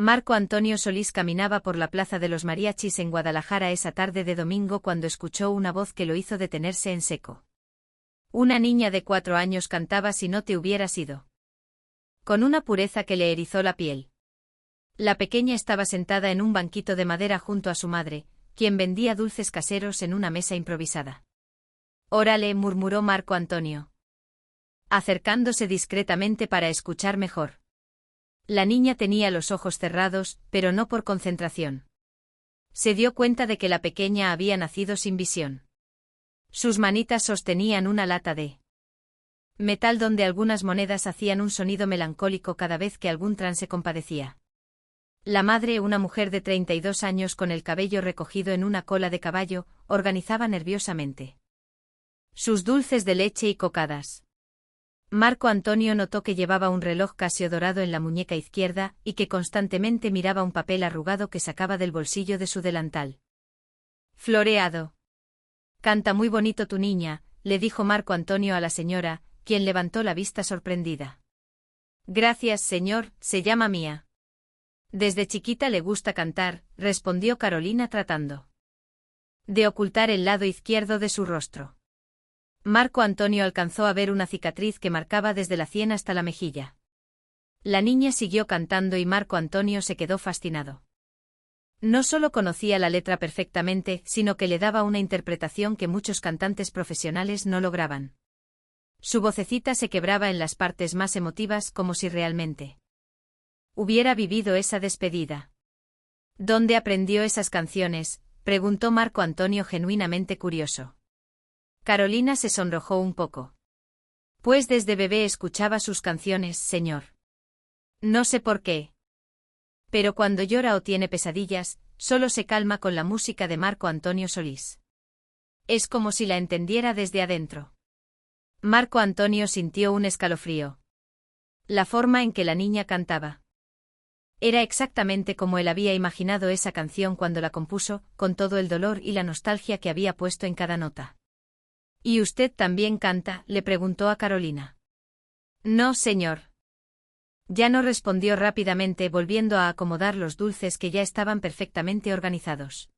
Marco Antonio Solís caminaba por la Plaza de los Mariachis en Guadalajara esa tarde de domingo cuando escuchó una voz que lo hizo detenerse en seco. Una niña de 4 años cantaba Si no te hubieras ido. Con una pureza que le erizó la piel. La pequeña estaba sentada en un banquito de madera junto a su madre, quien vendía dulces caseros en una mesa improvisada. «Órale», murmuró Marco Antonio, acercándose discretamente para escuchar mejor. La niña tenía los ojos cerrados, pero no por concentración. Se dio cuenta de que la pequeña había nacido sin visión. Sus manitas sostenían una lata de metal donde algunas monedas hacían un sonido melancólico cada vez que algún tran se compadecía. La madre, una mujer de 32 años con el cabello recogido en una cola de caballo, organizaba nerviosamente sus dulces de leche y cocadas. Marco Antonio notó que llevaba un reloj Casio dorado en la muñeca izquierda y que constantemente miraba un papel arrugado que sacaba del bolsillo de su delantal. Floreado. «Canta muy bonito tu niña», le dijo Marco Antonio a la señora, quien levantó la vista sorprendida. «Gracias, señor, se llama Mía». «Desde chiquita le gusta cantar», respondió Carolina tratando de ocultar el lado izquierdo de su rostro. Marco Antonio alcanzó a ver una cicatriz que marcaba desde la sien hasta la mejilla. La niña siguió cantando y Marco Antonio se quedó fascinado. No solo conocía la letra perfectamente, sino que le daba una interpretación que muchos cantantes profesionales no lograban. Su vocecita se quebraba en las partes más emotivas como si realmente hubiera vivido esa despedida. «¿Dónde aprendió esas canciones?», preguntó Marco Antonio genuinamente curioso. Carolina se sonrojó un poco. «Pues desde bebé escuchaba sus canciones, señor. No sé por qué. Pero cuando llora o tiene pesadillas, solo se calma con la música de Marco Antonio Solís. Es como si la entendiera desde adentro». Marco Antonio sintió un escalofrío. La forma en que la niña cantaba era exactamente como él había imaginado esa canción cuando la compuso, con todo el dolor y la nostalgia que había puesto en cada nota. «¿Y usted también canta?», le preguntó a Carolina. «No, señor». Ya no, respondió rápidamente, volviendo a acomodar los dulces que ya estaban perfectamente organizados.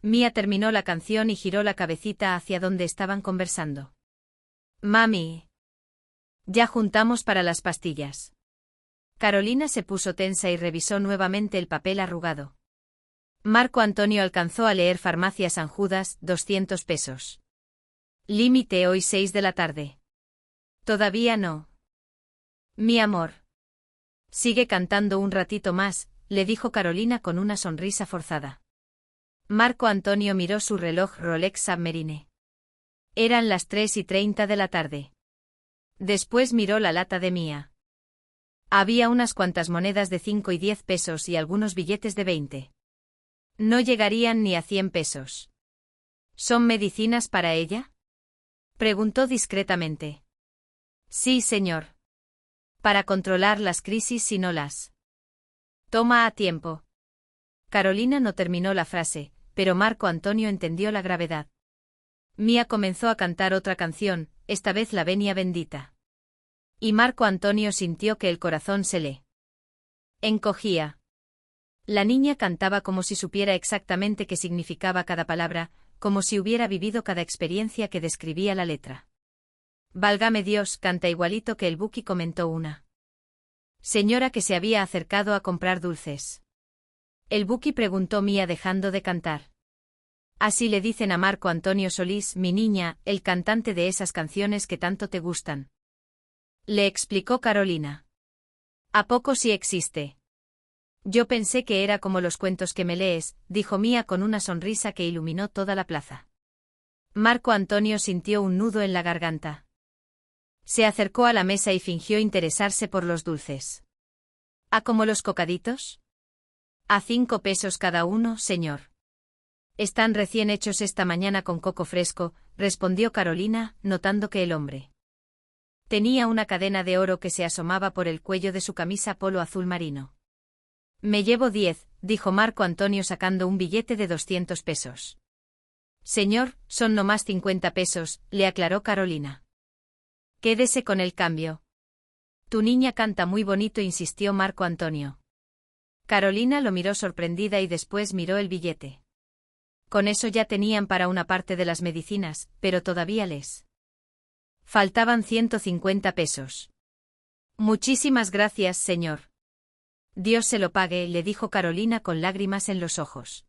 Mía terminó la canción y giró la cabecita hacia donde estaban conversando. «Mami. Ya juntamos para las pastillas». Carolina se puso tensa y revisó nuevamente el papel arrugado. Marco Antonio alcanzó a leer Farmacia San Judas, 200 pesos. Límite hoy 6 de la tarde. «Todavía no». «Mi amor. Sigue cantando un ratito más», le dijo Carolina con una sonrisa forzada. Marco Antonio miró su reloj Rolex Submarine. Eran las 3:30 de la tarde. Después miró la lata de Mía. Había unas cuantas monedas de 5 y 10 pesos y algunos billetes de 20. No llegarían ni a 100 pesos. «¿Son medicinas para ella?», preguntó discretamente. «Sí, señor. Para controlar las crisis si no las toma a tiempo». Carolina no terminó la frase, pero Marco Antonio entendió la gravedad. Mía comenzó a cantar otra canción, esta vez la Venia Bendita. Y Marco Antonio sintió que el corazón se le encogía. La niña cantaba como si supiera exactamente qué significaba cada palabra, como si hubiera vivido cada experiencia que describía la letra. «Válgame Dios, canta igualito que el Buki», comentó una señora que se había acercado a comprar dulces. «¿El Buki?», preguntó Mía dejando de cantar. «Así le dicen a Marco Antonio Solís, mi niña, el cantante de esas canciones que tanto te gustan», le explicó Carolina. «¿A poco sí existe?». «Yo pensé que era como los cuentos que me lees», dijo Mía con una sonrisa que iluminó toda la plaza. Marco Antonio sintió un nudo en la garganta. Se acercó a la mesa y fingió interesarse por los dulces. «¿A como los cocaditos?». «A 5 pesos cada uno, señor. Están recién hechos esta mañana con coco fresco», respondió Carolina, notando que el hombre tenía una cadena de oro que se asomaba por el cuello de su camisa polo azul marino. «Me llevo 10», dijo Marco Antonio sacando un billete de 200 pesos. «Señor, son no más 50 pesos», le aclaró Carolina. «Quédese con el cambio». «Tu niña canta muy bonito», insistió Marco Antonio. Carolina lo miró sorprendida y después miró el billete. Con eso ya tenían para una parte de las medicinas, pero todavía les faltaban 150 pesos. Muchísimas gracias, señor. Dios se lo pague, le dijo Carolina con lágrimas en los ojos.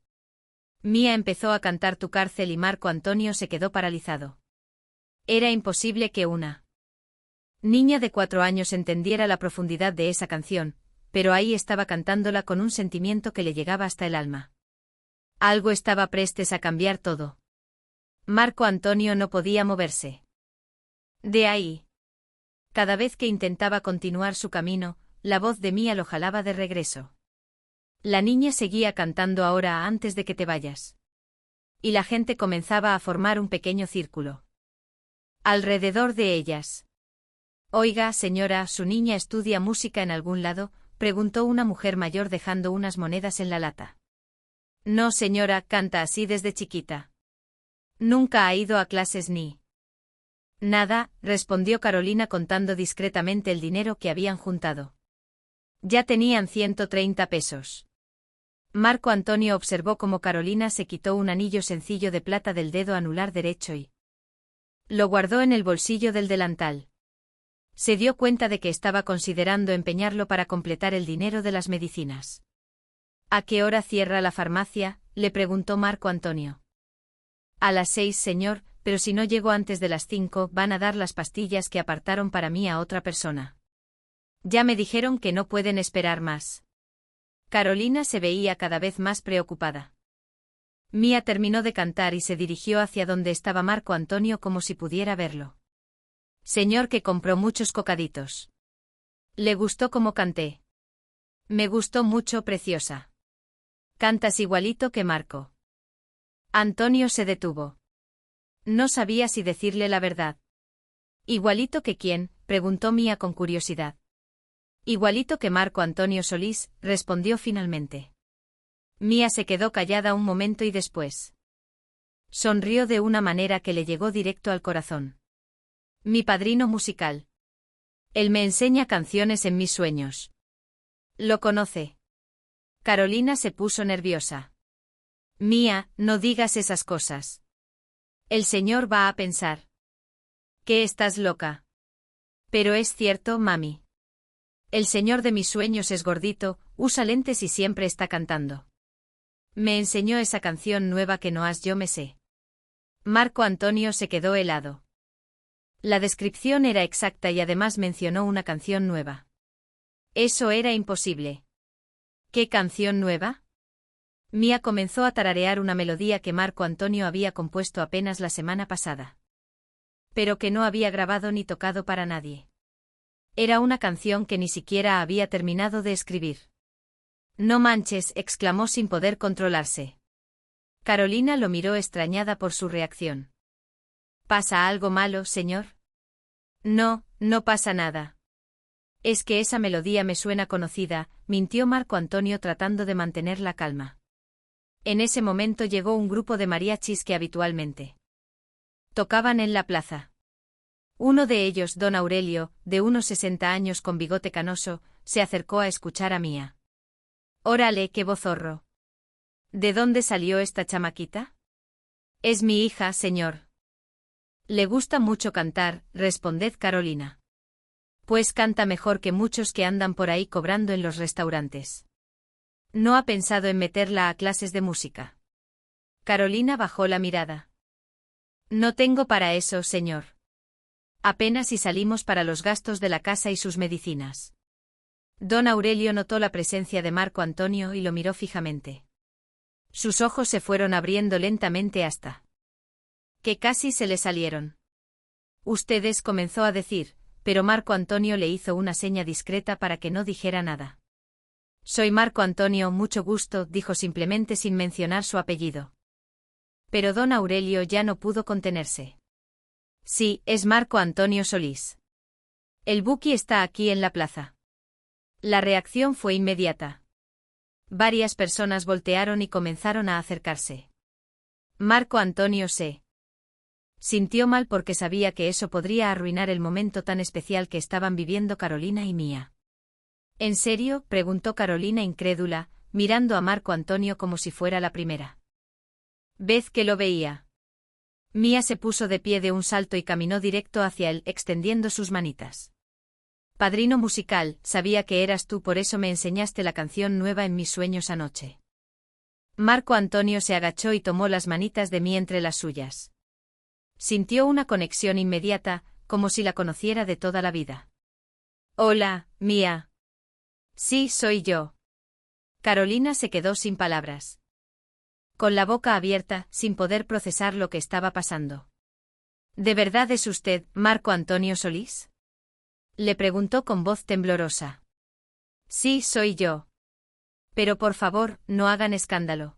Mía empezó a cantar Tu cárcel y Marco Antonio se quedó paralizado. Era imposible que una niña de 4 años entendiera la profundidad de esa canción, pero ahí estaba cantándola con un sentimiento que le llegaba hasta el alma. Algo estaba prestes a cambiar todo. Marco Antonio no podía moverse. De ahí. Cada vez que intentaba continuar su camino, la voz de Mía lo jalaba de regreso. La niña seguía cantando ahora antes de que te vayas. Y la gente comenzaba a formar un pequeño círculo alrededor de ellas. Oiga, señora, ¿su niña estudia música en algún lado?, preguntó una mujer mayor dejando unas monedas en la lata. No, señora, canta así desde chiquita. Nunca ha ido a clases ni nada, respondió Carolina contando discretamente el dinero que habían juntado. Ya tenían 130 pesos. Marco Antonio observó cómo Carolina se quitó un anillo sencillo de plata del dedo anular derecho y lo guardó en el bolsillo del delantal. Se dio cuenta de que estaba considerando empeñarlo para completar el dinero de las medicinas. ¿A qué hora cierra la farmacia?, le preguntó Marco Antonio. A las 6, señor, pero si no llego antes de las 5, van a dar las pastillas que apartaron para mí a otra persona. Ya me dijeron que no pueden esperar más. Carolina se veía cada vez más preocupada. Mía terminó de cantar y se dirigió hacia donde estaba Marco Antonio como si pudiera verlo. Señor, que compró muchos cocaditos. ¿Le gustó cómo canté? Me gustó mucho, preciosa. Cantas igualito que Marco. Antonio se detuvo. No sabía si decirle la verdad. ¿Igualito que quién?, preguntó Mía con curiosidad. Igualito que Marco Antonio Solís, respondió finalmente. Mía se quedó callada un momento y después sonrió de una manera que le llegó directo al corazón. Mi padrino musical. Él me enseña canciones en mis sueños. ¿Lo conoce? Carolina se puso nerviosa. Mía, no digas esas cosas. El señor va a pensar que estás loca. Pero es cierto, mami. El señor de mis sueños es gordito, usa lentes y siempre está cantando. Me enseñó esa canción nueva que no has yo me sé. Marco Antonio se quedó helado. La descripción era exacta y además mencionó una canción nueva. Eso era imposible. ¿Qué canción nueva? Mía comenzó a tararear una melodía que Marco Antonio había compuesto apenas la semana pasada. Pero que no había grabado ni tocado para nadie. Era una canción que ni siquiera había terminado de escribir. No manches, exclamó sin poder controlarse. Carolina lo miró extrañada por su reacción. ¿Pasa algo malo, señor? No, no pasa nada. Es que esa melodía me suena conocida, mintió Marco Antonio tratando de mantener la calma. En ese momento llegó un grupo de mariachis que habitualmente tocaban en la plaza. Uno de ellos, don Aurelio, de unos 60 años con bigote canoso, se acercó a escuchar a Mía. Órale, qué bozorro. ¿De dónde salió esta chamaquita? Es mi hija, señor. Le gusta mucho cantar, responded Carolina. Pues canta mejor que muchos que andan por ahí cobrando en los restaurantes. ¿No ha pensado en meterla a clases de música? Carolina bajó la mirada. No tengo para eso, señor. Apenas si salimos para los gastos de la casa y sus medicinas. Don Aurelio notó la presencia de Marco Antonio y lo miró fijamente. Sus ojos se fueron abriendo lentamente hasta que casi se le salieron. Ustedes, comenzó a decir, pero Marco Antonio le hizo una seña discreta para que no dijera nada. Soy Marco Antonio, mucho gusto, dijo simplemente sin mencionar su apellido. Pero don Aurelio ya no pudo contenerse. Sí, es Marco Antonio Solís. El Buki está aquí en la plaza. La reacción fue inmediata. Varias personas voltearon y comenzaron a acercarse. Marco Antonio se sintió mal porque sabía que eso podría arruinar el momento tan especial que estaban viviendo Carolina y Mía. ¿En serio?, preguntó Carolina incrédula, mirando a Marco Antonio como si fuera la primera vez que lo veía. Mía se puso de pie de un salto y caminó directo hacia él, extendiendo sus manitas. Padrino musical, sabía que eras tú, por eso me enseñaste la canción nueva en mis sueños anoche. Marco Antonio se agachó y tomó las manitas de Mía entre las suyas. Sintió una conexión inmediata, como si la conociera de toda la vida. Hola, Mía. Sí, soy yo. Carolina se quedó sin palabras. Con la boca abierta, sin poder procesar lo que estaba pasando. ¿De verdad es usted, Marco Antonio Solís?, le preguntó con voz temblorosa. Sí, soy yo. Pero por favor, no hagan escándalo.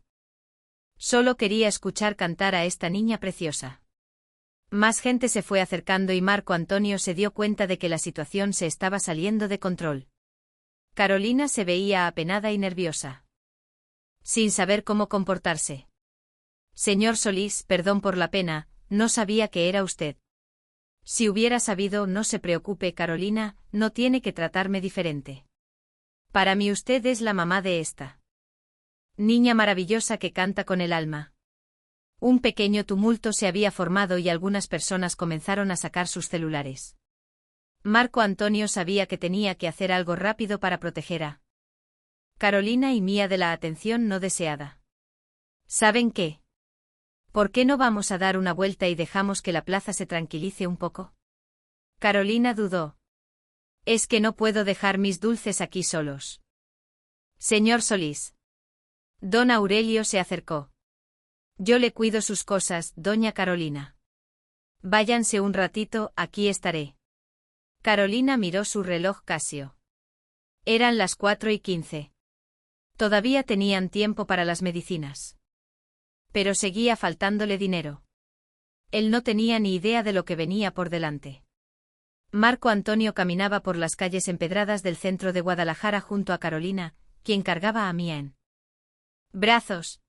Solo quería escuchar cantar a esta niña preciosa. Más gente se fue acercando y Marco Antonio se dio cuenta de que la situación se estaba saliendo de control. Carolina se veía apenada y nerviosa, sin saber cómo comportarse. Señor Solís, perdón por la pena, no sabía que era usted. Si hubiera sabido, no se preocupe, Carolina, no tiene que tratarme diferente. Para mí usted es la mamá de esta niña maravillosa que canta con el alma. Un pequeño tumulto se había formado y algunas personas comenzaron a sacar sus celulares. Marco Antonio sabía que tenía que hacer algo rápido para proteger a Carolina y Mía de la atención no deseada. ¿Saben qué? ¿Por qué no vamos a dar una vuelta y dejamos que la plaza se tranquilice un poco? Carolina dudó. Es que no puedo dejar mis dulces aquí solos. Señor Solís. Don Aurelio se acercó. Yo le cuido sus cosas, doña Carolina. Váyanse un ratito, aquí estaré. Carolina miró su reloj Casio. Eran las 4:15. Todavía tenían tiempo para las medicinas. Pero seguía faltándole dinero. Él no tenía ni idea de lo que venía por delante. Marco Antonio caminaba por las calles empedradas del centro de Guadalajara junto a Carolina, quien cargaba a Mía en brazos.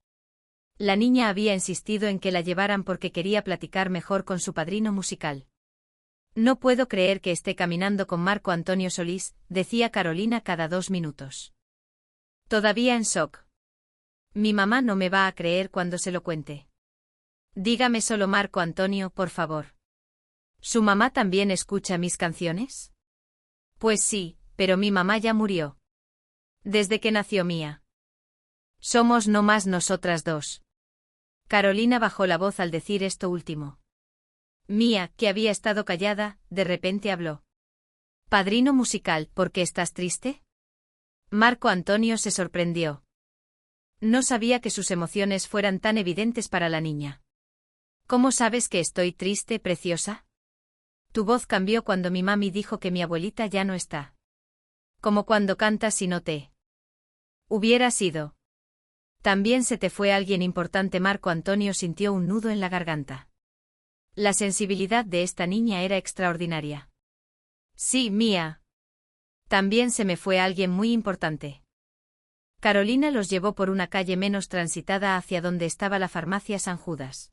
La niña había insistido en que la llevaran porque quería platicar mejor con su padrino musical. No puedo creer que esté caminando con Marco Antonio Solís, decía Carolina cada 2 minutos. Todavía en shock. Mi mamá no me va a creer cuando se lo cuente. Dígame solo, Marco Antonio, por favor. ¿Su mamá también escucha mis canciones? Pues sí, pero mi mamá ya murió. Desde que nació Mía. Somos no más nosotras dos. Carolina bajó la voz al decir esto último. Mía, que había estado callada, de repente habló. Padrino musical, ¿por qué estás triste? Marco Antonio se sorprendió. No sabía que sus emociones fueran tan evidentes para la niña. ¿Cómo sabes que estoy triste, preciosa? Tu voz cambió cuando mi mami dijo que mi abuelita ya no está. Como cuando cantas y no te hubiera sido. También se te fue alguien importante. Marco Antonio sintió un nudo en la garganta. La sensibilidad de esta niña era extraordinaria. Sí, Mía. También se me fue alguien muy importante. Carolina los llevó por una calle menos transitada hacia donde estaba la farmacia San Judas.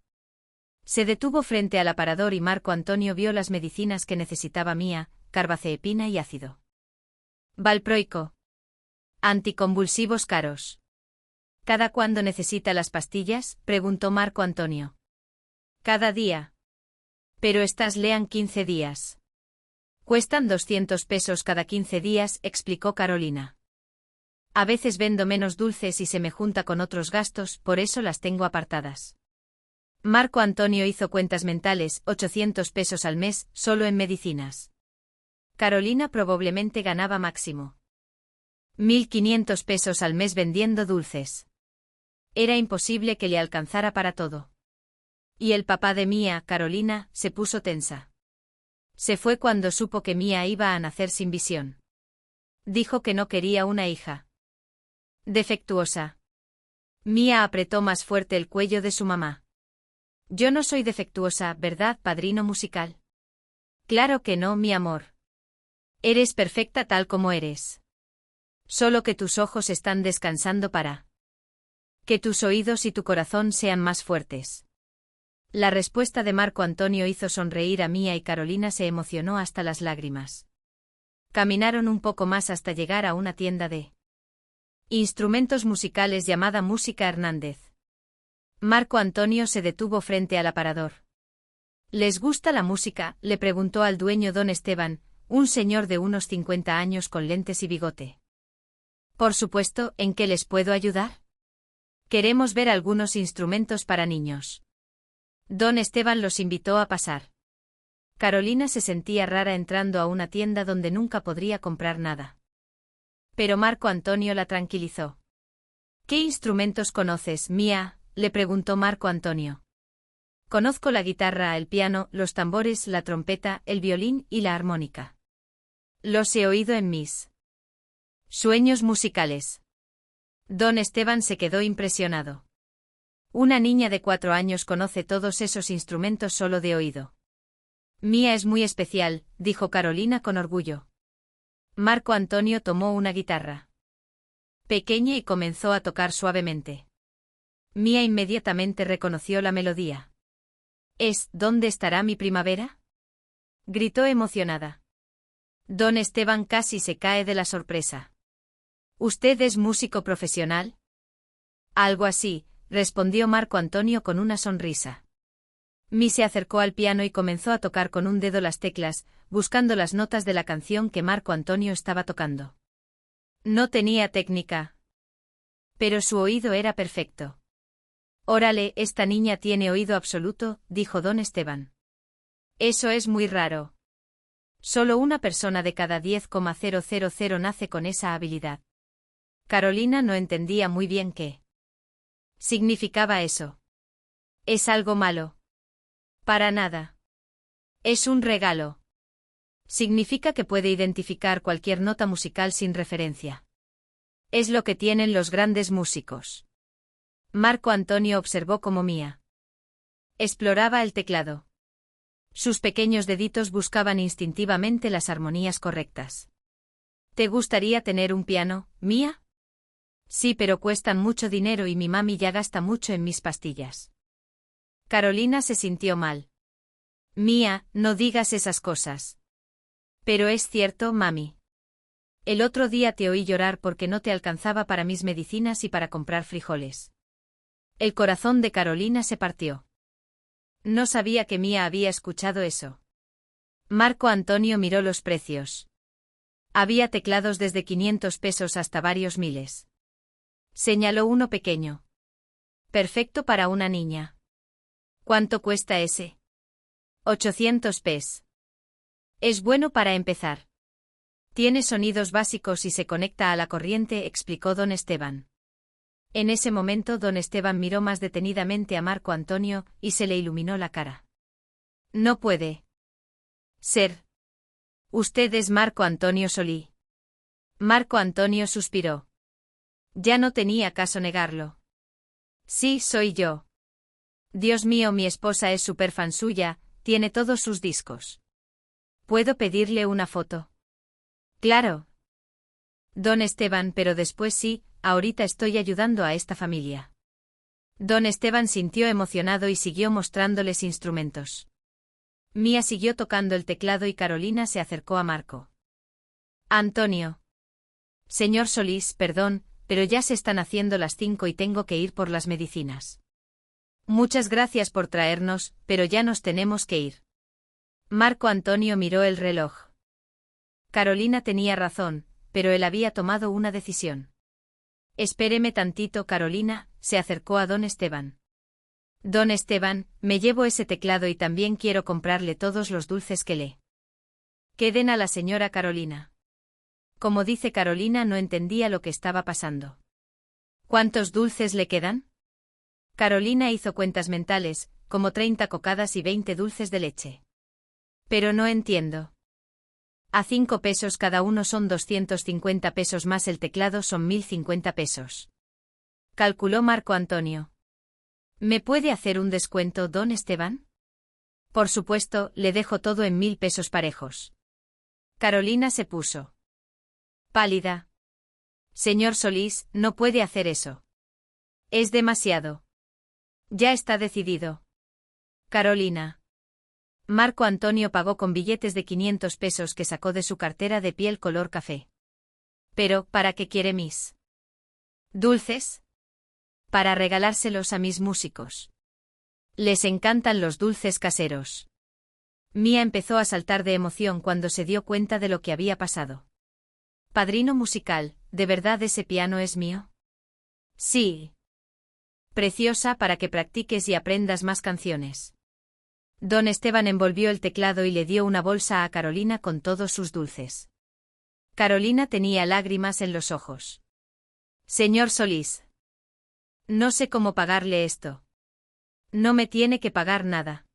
Se detuvo frente al aparador y Marco Antonio vio las medicinas que necesitaba Mía, carbazepina y ácido valproico. Anticonvulsivos caros. ¿Cada cuándo necesita las pastillas?, preguntó Marco Antonio. Cada día. Pero estas lean 15 días. Cuestan 200 pesos cada 15 días, explicó Carolina. A veces vendo menos dulces y se me junta con otros gastos, por eso las tengo apartadas. Marco Antonio hizo cuentas mentales, 800 pesos al mes, solo en medicinas. Carolina probablemente ganaba máximo 1.500 pesos al mes vendiendo dulces. Era imposible que le alcanzara para todo. Y el papá de Mía, Carolina, se puso tensa. Se fue cuando supo que Mía iba a nacer sin visión. Dijo que no quería una hija defectuosa. Mía apretó más fuerte el cuello de su mamá. Yo no soy defectuosa, ¿verdad, padrino musical? Claro que no, mi amor. Eres perfecta tal como eres. Solo que tus ojos están descansando para que tus oídos y tu corazón sean más fuertes. La respuesta de Marco Antonio hizo sonreír a Mía y Carolina se emocionó hasta las lágrimas. Caminaron un poco más hasta llegar a una tienda de instrumentos musicales llamada Música Hernández. Marco Antonio se detuvo frente al aparador. ¿Les gusta la música?, le preguntó al dueño don Esteban, un señor de unos 50 años con lentes y bigote. Por supuesto, ¿en qué les puedo ayudar? Queremos ver algunos instrumentos para niños. Don Esteban los invitó a pasar. Carolina se sentía rara entrando a una tienda donde nunca podría comprar nada. Pero Marco Antonio la tranquilizó. ¿Qué instrumentos conoces, Mía?, le preguntó Marco Antonio. Conozco la guitarra, el piano, los tambores, la trompeta, el violín y la armónica. Los he oído en mis sueños musicales. Don Esteban se quedó impresionado. Una niña de 4 años conoce todos esos instrumentos solo de oído. Mía es muy especial, dijo Carolina con orgullo. Marco Antonio tomó una guitarra pequeña y comenzó a tocar suavemente. Mía inmediatamente reconoció la melodía. ¿Dónde estará mi primavera?, gritó emocionada. Don Esteban casi se cae de la sorpresa. ¿Usted es músico profesional? Algo así, respondió Marco Antonio con una sonrisa. Mi se acercó al piano y comenzó a tocar con un dedo las teclas, buscando las notas de la canción que Marco Antonio estaba tocando. No tenía técnica, pero su oído era perfecto. Órale, esta niña tiene oído absoluto, dijo don Esteban. Eso es muy raro. Solo una persona de cada 10,000 nace con esa habilidad. Carolina no entendía muy bien qué significaba eso. ¿Es algo malo? Para nada. Es un regalo. Significa que puede identificar cualquier nota musical sin referencia. Es lo que tienen los grandes músicos. Marco Antonio observó cómo Mía exploraba el teclado. Sus pequeños deditos buscaban instintivamente las armonías correctas. ¿Te gustaría tener un piano, Mía? Sí, pero cuestan mucho dinero y mi mami ya gasta mucho en mis pastillas. Carolina se sintió mal. Mía, no digas esas cosas. Pero es cierto, mami. El otro día te oí llorar porque no te alcanzaba para mis medicinas y para comprar frijoles. El corazón de Carolina se partió. No sabía que Mía había escuchado eso. Marco Antonio miró los precios. Había teclados desde 500 pesos hasta varios miles. Señaló uno pequeño. Perfecto para una niña. ¿Cuánto cuesta ese? 800 pes. Es bueno para empezar. Tiene sonidos básicos y se conecta a la corriente, explicó don Esteban. En ese momento don Esteban miró más detenidamente a Marco Antonio y se le iluminó la cara. No puede ser. Usted es Marco Antonio Solí. Marco Antonio suspiró. Ya no tenía caso negarlo. Sí, soy yo. Dios mío, mi esposa es súper fan suya, tiene todos sus discos. ¿Puedo pedirle una foto? Claro. Don Esteban, pero después sí, ahorita estoy ayudando a esta familia. Don Esteban sintió emocionado y siguió mostrándoles instrumentos. Mía siguió tocando el teclado y Carolina se acercó a Marco. Antonio. Señor Solís, perdón, pero ya se están haciendo las 5 y tengo que ir por las medicinas. Muchas gracias por traernos, pero ya nos tenemos que ir. Marco Antonio miró el reloj. Carolina tenía razón, pero él había tomado una decisión. Espéreme tantito, Carolina, se acercó a don Esteban. Don Esteban, me llevo ese teclado y también quiero comprarle todos los dulces que le queden a la señora Carolina. Como dice Carolina, no entendía lo que estaba pasando. ¿Cuántos dulces le quedan? Carolina hizo cuentas mentales, como 30 cocadas y 20 dulces de leche. Pero no entiendo. A 5 pesos cada uno son 250 pesos más el teclado son 1050 pesos. Calculó Marco Antonio. ¿Me puede hacer un descuento, don Esteban? Por supuesto, le dejo todo en 1000 pesos parejos. Carolina se puso pálida. Señor Solís, no puede hacer eso. Es demasiado. Ya está decidido. Carolina. Marco Antonio pagó con billetes de 500 pesos que sacó de su cartera de piel color café. Pero, ¿para qué quiere mis dulces? Para regalárselos a mis músicos. Les encantan los dulces caseros. Mía empezó a saltar de emoción cuando se dio cuenta de lo que había pasado. Padrino musical, ¿de verdad ese piano es mío? Sí. Preciosa, para que practiques y aprendas más canciones. Don Esteban envolvió el teclado y le dio una bolsa a Carolina con todos sus dulces. Carolina tenía lágrimas en los ojos. Señor Solís. No sé cómo pagarle esto. No me tiene que pagar nada.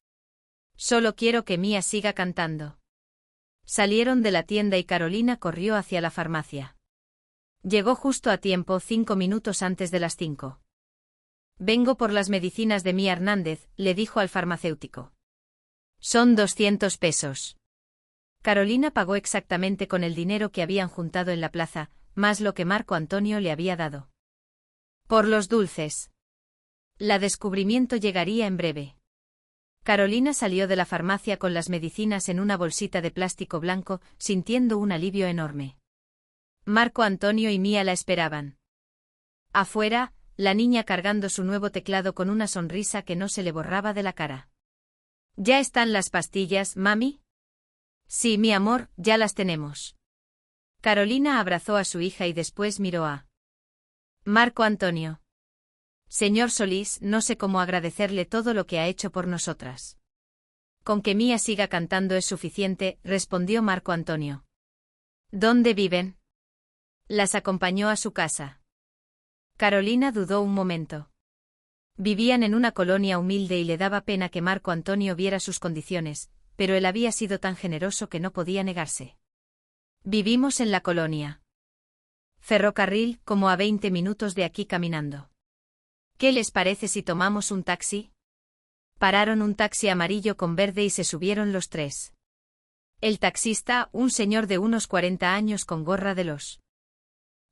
Solo quiero que Mía siga cantando. Salieron de la tienda y Carolina corrió hacia la farmacia. Llegó justo a tiempo, 5 minutos antes de las 5. Vengo por las medicinas de Mía Hernández, le dijo al farmacéutico. Son 200 pesos. Carolina pagó exactamente con el dinero que habían juntado en la plaza, más lo que Marco Antonio le había dado. Por los dulces. La descubrimiento llegaría en breve. Carolina salió de la farmacia con las medicinas en una bolsita de plástico blanco, sintiendo un alivio enorme. Marco Antonio y Mía la esperaban. Afuera, la niña cargando su nuevo teclado con una sonrisa que no se le borraba de la cara. ¿Ya están las pastillas, mami? Sí, mi amor, ya las tenemos. Carolina abrazó a su hija y después miró a Marco Antonio. Señor Solís, no sé cómo agradecerle todo lo que ha hecho por nosotras. Con que Mía siga cantando es suficiente, respondió Marco Antonio. ¿Dónde viven? Las acompañó a su casa. Carolina dudó un momento. Vivían en una colonia humilde y le daba pena que Marco Antonio viera sus condiciones, pero él había sido tan generoso que no podía negarse. Vivimos en la colonia. Ferrocarril, como a 20 minutos de aquí caminando. ¿Qué les parece si tomamos un taxi? Pararon un taxi amarillo con verde y se subieron los tres. El taxista, un señor de unos 40 años con gorra de los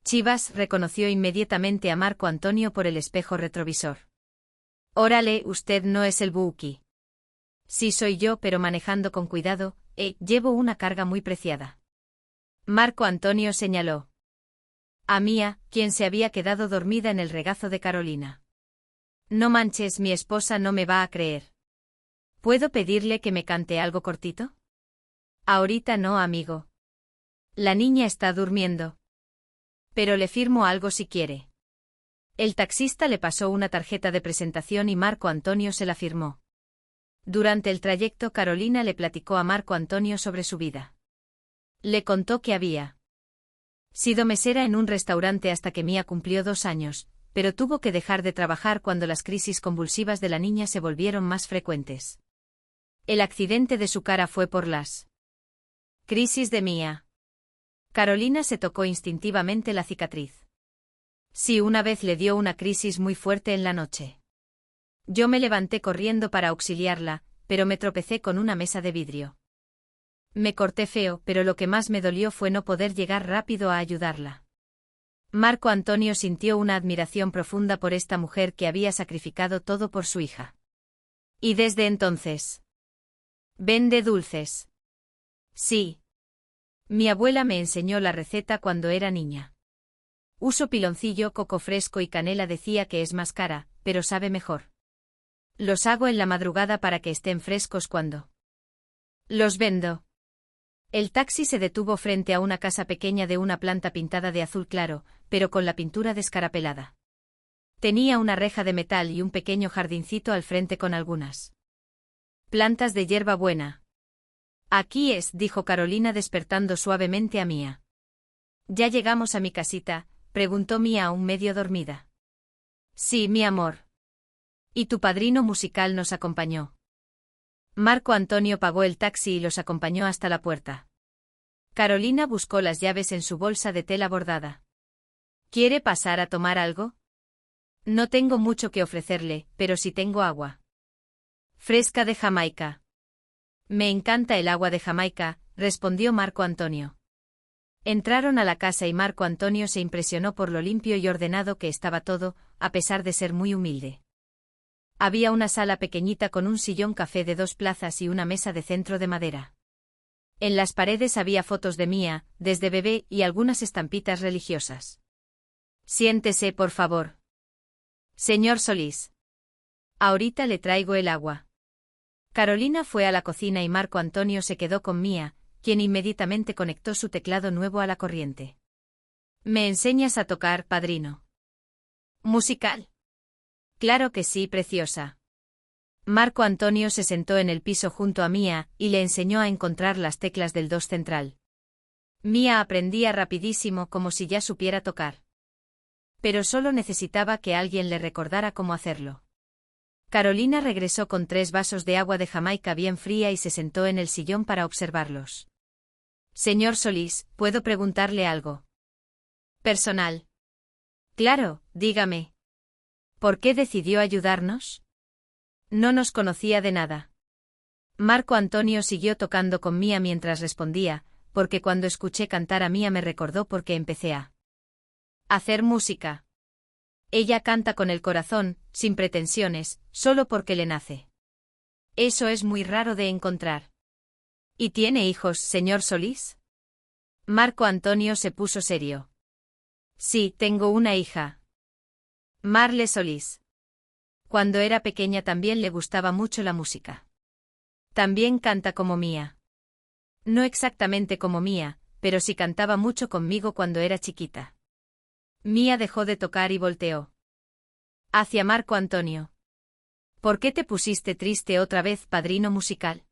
Chivas, reconoció inmediatamente a Marco Antonio por el espejo retrovisor. Órale, usted no es el Buki. Sí soy yo, pero manejando con cuidado, llevo una carga muy preciada. Marco Antonio señaló a Mía, quien se había quedado dormida en el regazo de Carolina. No manches, mi esposa no me va a creer. ¿Puedo pedirle que me cante algo cortito? Ahorita no, amigo. La niña está durmiendo. Pero le firmo algo si quiere. El taxista le pasó una tarjeta de presentación y Marco Antonio se la firmó. Durante el trayecto Carolina le platicó a Marco Antonio sobre su vida. Le contó que había sido mesera en un restaurante hasta que Mía cumplió 2 años, pero tuvo que dejar de trabajar cuando las crisis convulsivas de la niña se volvieron más frecuentes. El accidente de su cara fue por las crisis de Mía. Carolina se tocó instintivamente la cicatriz. Sí, una vez le dio una crisis muy fuerte en la noche. Yo me levanté corriendo para auxiliarla, pero me tropecé con una mesa de vidrio. Me corté feo, pero lo que más me dolió fue no poder llegar rápido a ayudarla. Marco Antonio sintió una admiración profunda por esta mujer que había sacrificado todo por su hija. Y desde entonces vende dulces. Sí. Mi abuela me enseñó la receta cuando era niña. Uso piloncillo, coco fresco y canela, decía que es más cara, pero sabe mejor. Los hago en la madrugada para que estén frescos cuando los vendo. El taxi se detuvo frente a una casa pequeña de una planta pintada de azul claro, pero con la pintura descarapelada. Tenía una reja de metal y un pequeño jardincito al frente con algunas plantas de hierba buena. Aquí es, dijo Carolina despertando suavemente a Mía. ¿Ya llegamos a mi casita?, preguntó Mía aún medio dormida. Sí, mi amor. Y tu padrino musical nos acompañó. Marco Antonio pagó el taxi y los acompañó hasta la puerta. Carolina buscó las llaves en su bolsa de tela bordada. ¿Quiere pasar a tomar algo? No tengo mucho que ofrecerle, pero sí tengo agua fresca de Jamaica. Me encanta el agua de Jamaica, respondió Marco Antonio. Entraron a la casa y Marco Antonio se impresionó por lo limpio y ordenado que estaba todo, a pesar de ser muy humilde. Había una sala pequeñita con un sillón café de 2 plazas y una mesa de centro de madera. En las paredes había fotos de Mía, desde bebé, y algunas estampitas religiosas. Siéntese, por favor. Señor Solís. Ahorita le traigo el agua. Carolina fue a la cocina y Marco Antonio se quedó con Mía, quien inmediatamente conectó su teclado nuevo a la corriente. ¿Me enseñas a tocar, padrino? ¿Musical? Claro que sí, preciosa. Marco Antonio se sentó en el piso junto a Mía y le enseñó a encontrar las teclas del do central. Mía aprendía rapidísimo como si ya supiera tocar. Pero solo necesitaba que alguien le recordara cómo hacerlo. Carolina regresó con 3 vasos de agua de Jamaica bien fría y se sentó en el sillón para observarlos. Señor Solís, ¿puedo preguntarle algo? Personal. Claro, dígame. ¿Por qué decidió ayudarnos? No nos conocía de nada. Marco Antonio siguió tocando con Mía mientras respondía, porque cuando escuché cantar a Mía me recordó porque empecé a hacer música. Ella canta con el corazón, sin pretensiones, solo porque le nace. Eso es muy raro de encontrar. ¿Y tiene hijos, señor Solís? Marco Antonio se puso serio. Sí, tengo una hija. Marle Solís. Cuando era pequeña también le gustaba mucho la música. También canta como Mía. No exactamente como Mía, pero sí cantaba mucho conmigo cuando era chiquita. Mía dejó de tocar y volteó hacia Marco Antonio. ¿Por qué te pusiste triste otra vez, padrino musical?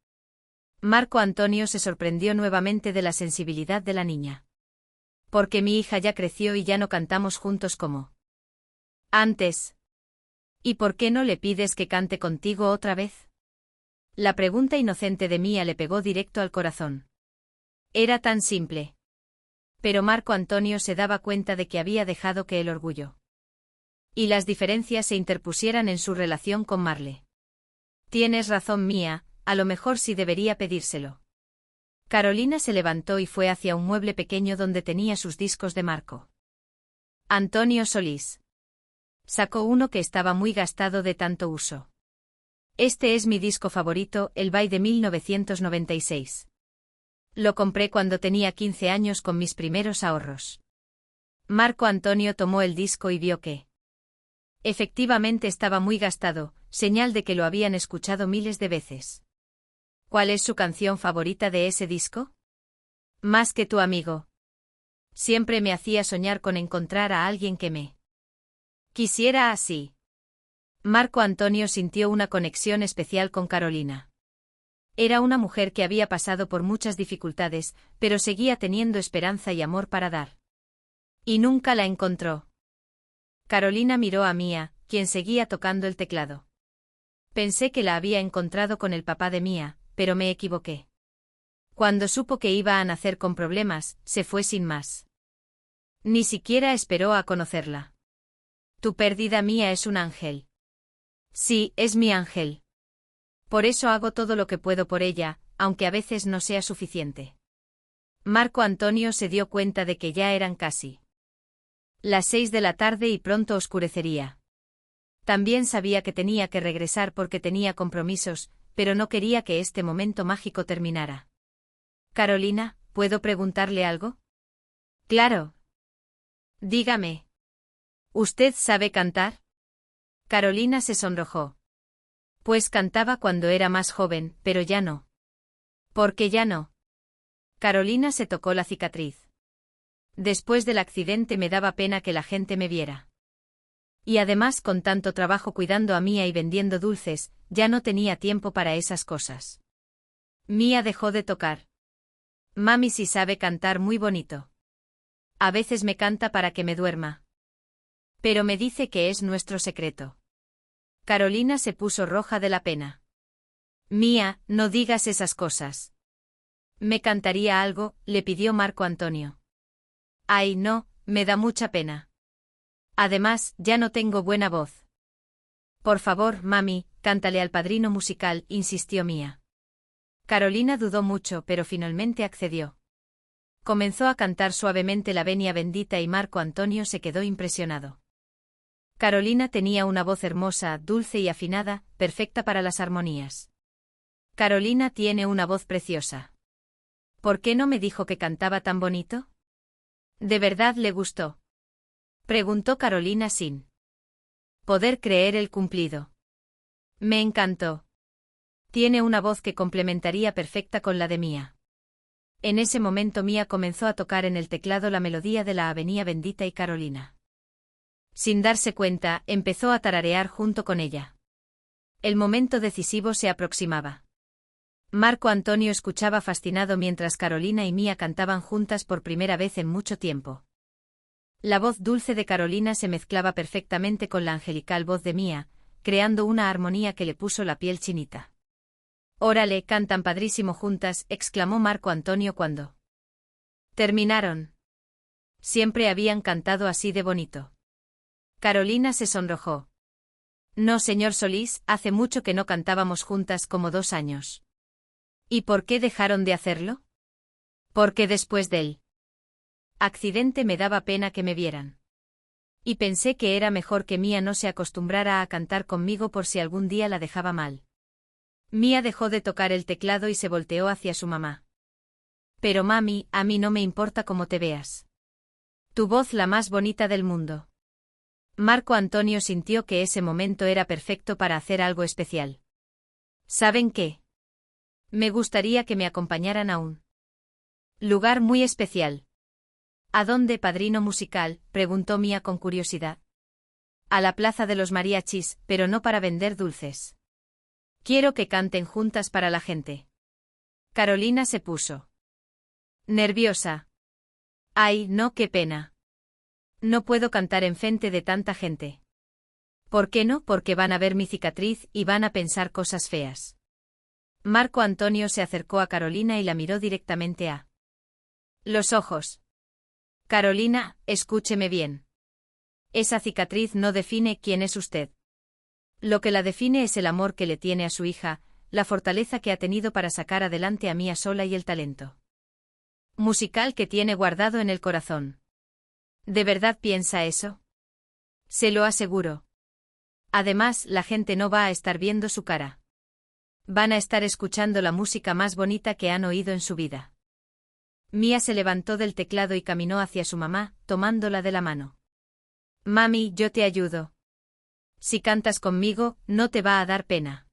Marco Antonio se sorprendió nuevamente de la sensibilidad de la niña. Porque mi hija ya creció y ya no cantamos juntos como antes. ¿Y por qué no le pides que cante contigo otra vez? La pregunta inocente de Mía le pegó directo al corazón. Era tan simple. Pero Marco Antonio se daba cuenta de que había dejado que el orgullo y las diferencias se interpusieran en su relación con Marle. Tienes razón, Mía, a lo mejor sí debería pedírselo. Carolina se levantó y fue hacia un mueble pequeño donde tenía sus discos de Marco Antonio Solís. Sacó uno que estaba muy gastado de tanto uso. Este es mi disco favorito, el Bye de 1996. Lo compré cuando tenía 15 años con mis primeros ahorros. Marco Antonio tomó el disco y vio que efectivamente estaba muy gastado, señal de que lo habían escuchado miles de veces. ¿Cuál es su canción favorita de ese disco? Más que tu amigo. Siempre me hacía soñar con encontrar a alguien que me quisiera así. Marco Antonio sintió una conexión especial con Carolina. Era una mujer que había pasado por muchas dificultades, pero seguía teniendo esperanza y amor para dar. Y nunca la encontró. Carolina miró a Mía, quien seguía tocando el teclado. Pensé que la había encontrado con el papá de Mía, pero me equivoqué. Cuando supo que iba a nacer con problemas, se fue sin más. Ni siquiera esperó a conocerla. Tu perdida Mía es un ángel. Sí, es mi ángel. Por eso hago todo lo que puedo por ella, aunque a veces no sea suficiente. Marco Antonio se dio cuenta de que ya eran casi las 6 de la tarde y pronto oscurecería. También sabía que tenía que regresar porque tenía compromisos, pero no quería que este momento mágico terminara. Carolina, ¿puedo preguntarle algo? Claro. Dígame. ¿Usted sabe cantar? Carolina se sonrojó. Pues cantaba cuando era más joven, pero ya no. ¿Por qué ya no? Carolina se tocó la cicatriz. Después del accidente me daba pena que la gente me viera. Y además con tanto trabajo cuidando a Mía y vendiendo dulces, ya no tenía tiempo para esas cosas. Mía dejó de tocar. Mami sí sabe cantar muy bonito. A veces me canta para que me duerma. Pero me dice que es nuestro secreto. Carolina se puso roja de la pena. Mía, no digas esas cosas. ¿Me cantaría algo?, le pidió Marco Antonio. Ay, no, me da mucha pena. Además, ya no tengo buena voz. Por favor, mami, cántale al padrino musical, insistió Mía. Carolina dudó mucho, pero finalmente accedió. Comenzó a cantar suavemente la Venia Bendita y Marco Antonio se quedó impresionado. Carolina tenía una voz hermosa, dulce y afinada, perfecta para las armonías. Carolina tiene una voz preciosa. ¿Por qué no me dijo que cantaba tan bonito? ¿De verdad le gustó?, preguntó Carolina sin poder creer el cumplido. Me encantó. Tiene una voz que complementaría perfecta con la de Mía. En ese momento Mía comenzó a tocar en el teclado la melodía de la Avenida Bendita y Carolina, sin darse cuenta, empezó a tararear junto con ella. El momento decisivo se aproximaba. Marco Antonio escuchaba fascinado mientras Carolina y Mía cantaban juntas por primera vez en mucho tiempo. La voz dulce de Carolina se mezclaba perfectamente con la angelical voz de Mía, creando una armonía que le puso la piel chinita. «Órale, cantan padrísimo juntas», exclamó Marco Antonio cuando terminaron. Siempre habían cantado así de bonito. Carolina se sonrojó. No, señor Solís, hace mucho que no cantábamos juntas, como 2 años. ¿Y por qué dejaron de hacerlo? Porque después del accidente me daba pena que me vieran. Y pensé que era mejor que Mía no se acostumbrara a cantar conmigo por si algún día la dejaba mal. Mía dejó de tocar el teclado y se volteó hacia su mamá. Pero mami, a mí no me importa cómo te veas. Tu voz la más bonita del mundo. Marco Antonio sintió que ese momento era perfecto para hacer algo especial. ¿Saben qué? Me gustaría que me acompañaran a un lugar muy especial. ¿A dónde, padrino musical?, preguntó Mía con curiosidad. A la Plaza de los Mariachis, pero no para vender dulces. Quiero que canten juntas para la gente. Carolina se puso nerviosa. Ay, no, qué pena. No puedo cantar enfrente de tanta gente. ¿Por qué no? Porque van a ver mi cicatriz y van a pensar cosas feas. Marco Antonio se acercó a Carolina y la miró directamente a los ojos. Carolina, escúcheme bien. Esa cicatriz no define quién es usted. Lo que la define es el amor que le tiene a su hija, la fortaleza que ha tenido para sacar adelante a Mía sola y el talento musical que tiene guardado en el corazón. ¿De verdad piensa eso? Se lo aseguro. Además, la gente no va a estar viendo su cara. Van a estar escuchando la música más bonita que han oído en su vida. Mía se levantó del teclado y caminó hacia su mamá, tomándola de la mano. Mami, yo te ayudo. Si cantas conmigo, no te va a dar pena.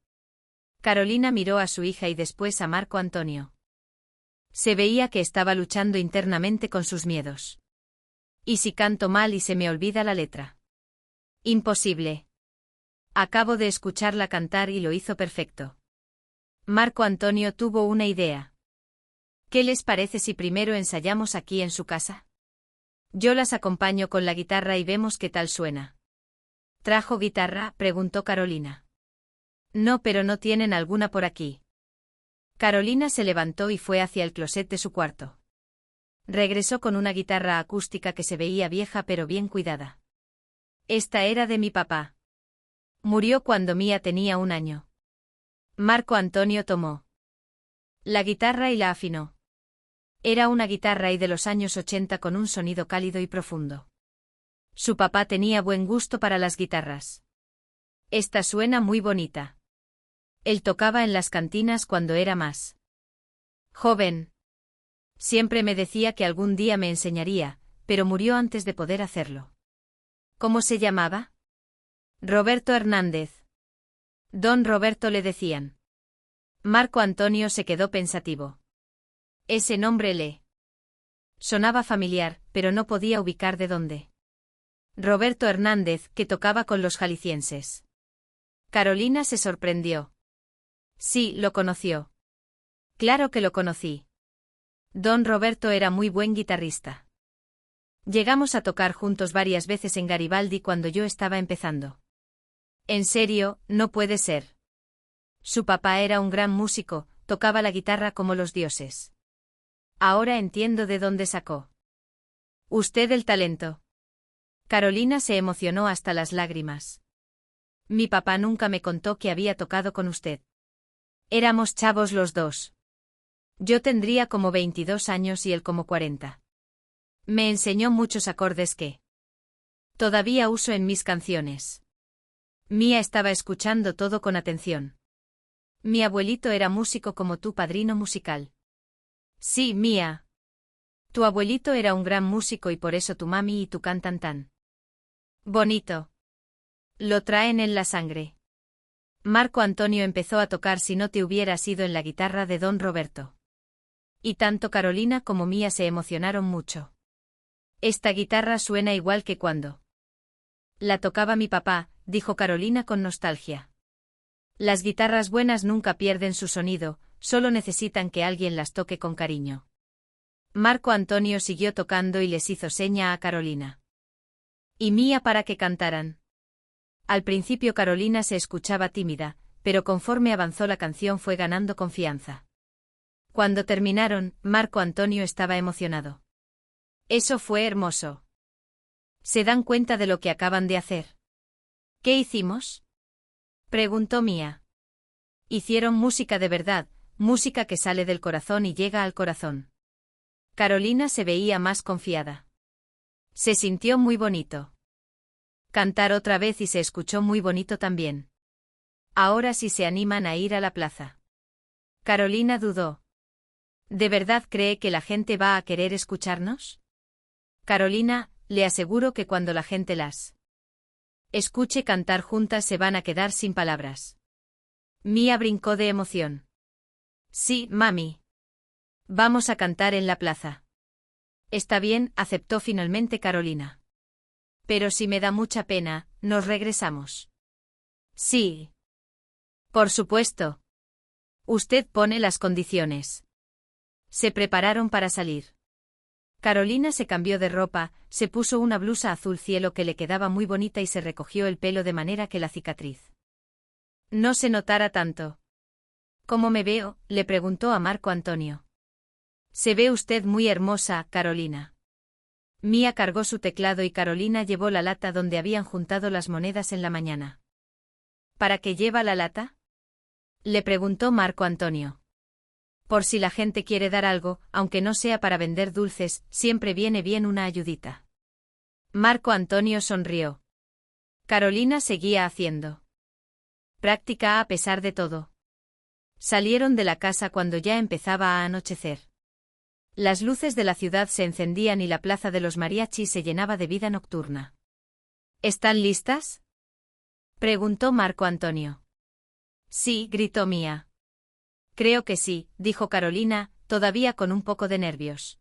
Carolina miró a su hija y después a Marco Antonio. Se veía que estaba luchando internamente con sus miedos. ¿Y si canto mal y se me olvida la letra? Imposible. Acabo de escucharla cantar y lo hizo perfecto. Marco Antonio tuvo una idea. ¿Qué les parece si primero ensayamos aquí en su casa? Yo las acompaño con la guitarra y vemos qué tal suena. ¿Trajo guitarra?, preguntó Carolina. No, pero ¿no tienen alguna por aquí? Carolina se levantó y fue hacia el closet de su cuarto. Regresó con una guitarra acústica que se veía vieja pero bien cuidada. Esta era de mi papá. Murió cuando Mía tenía 1 año. Marco Antonio tomó la guitarra y la afinó. Era una guitarra y de los años 80 con un sonido cálido y profundo. Su papá tenía buen gusto para las guitarras. Esta suena muy bonita. Él tocaba en las cantinas cuando era más joven. Siempre me decía que algún día me enseñaría, pero murió antes de poder hacerlo. ¿Cómo se llamaba? Roberto Hernández. Don Roberto le decían. Marco Antonio se quedó pensativo. Ese nombre le sonaba familiar, pero no podía ubicar de dónde. Roberto Hernández, que tocaba con los jaliscienses. Carolina se sorprendió. Sí, lo conoció. Claro que lo conocí. Don Roberto era muy buen guitarrista. Llegamos a tocar juntos varias veces en Garibaldi cuando yo estaba empezando. En serio, no puede ser. Su papá era un gran músico, tocaba la guitarra como los dioses. Ahora entiendo de dónde sacó usted el talento. Carolina se emocionó hasta las lágrimas. Mi papá nunca me contó que había tocado con usted. Éramos chavos los dos. Yo tendría como 22 años y él como 40. Me enseñó muchos acordes que Todavía uso en mis canciones. Mía estaba escuchando todo con atención. Mi abuelito era músico como tu padrino musical. Sí, Mía. Tu abuelito era un gran músico y por eso tu mami y tú cantan tan bonito. Lo traen en la sangre. Marco Antonio empezó a tocar Si no te hubieras ido en la guitarra de Don Roberto. Y tanto Carolina como Mía se emocionaron mucho. Esta guitarra suena igual que cuando la tocaba mi papá, dijo Carolina con nostalgia. Las guitarras buenas nunca pierden su sonido, solo necesitan que alguien las toque con cariño. Marco Antonio siguió tocando y les hizo seña a Carolina y Mía para que cantaran. Al principio Carolina se escuchaba tímida, pero conforme avanzó la canción fue ganando confianza. Cuando terminaron, Marco Antonio estaba emocionado. Eso fue hermoso. ¿Se dan cuenta de lo que acaban de hacer? ¿Qué hicimos? Preguntó Mía. Hicieron música de verdad, música que sale del corazón y llega al corazón. Carolina se veía más confiada. Se sintió muy bonito. Cantar otra vez y se escuchó muy bonito también. Ahora sí se animan a ir a la plaza. Carolina dudó. ¿De verdad cree que la gente va a querer escucharnos? Carolina, le aseguro que cuando la gente las escuche cantar juntas se van a quedar sin palabras. Mía brincó de emoción. Sí, mami. Vamos a cantar en la plaza. Está bien, aceptó finalmente Carolina. Pero si me da mucha pena, ¿nos regresamos? Sí. Por supuesto. Usted pone las condiciones. Se prepararon para salir. Carolina se cambió de ropa, se puso una blusa azul cielo que le quedaba muy bonita y se recogió el pelo de manera que la cicatriz no se notara tanto. ¿Cómo me veo?, le preguntó a Marco Antonio. Se ve usted muy hermosa, Carolina. Mía cargó su teclado y Carolina llevó la lata donde habían juntado las monedas en la mañana. ¿Para qué lleva la lata?, le preguntó Marco Antonio. Por si la gente quiere dar algo, aunque no sea para vender dulces, siempre viene bien una ayudita. Marco Antonio sonrió. Carolina seguía haciendo práctica a pesar de todo. Salieron de la casa cuando ya empezaba a anochecer. Las luces de la ciudad se encendían y la plaza de los mariachis se llenaba de vida nocturna. ¿Están listas?, preguntó Marco Antonio. Sí, gritó Mía. Creo que sí, dijo Carolina, todavía con un poco de nervios.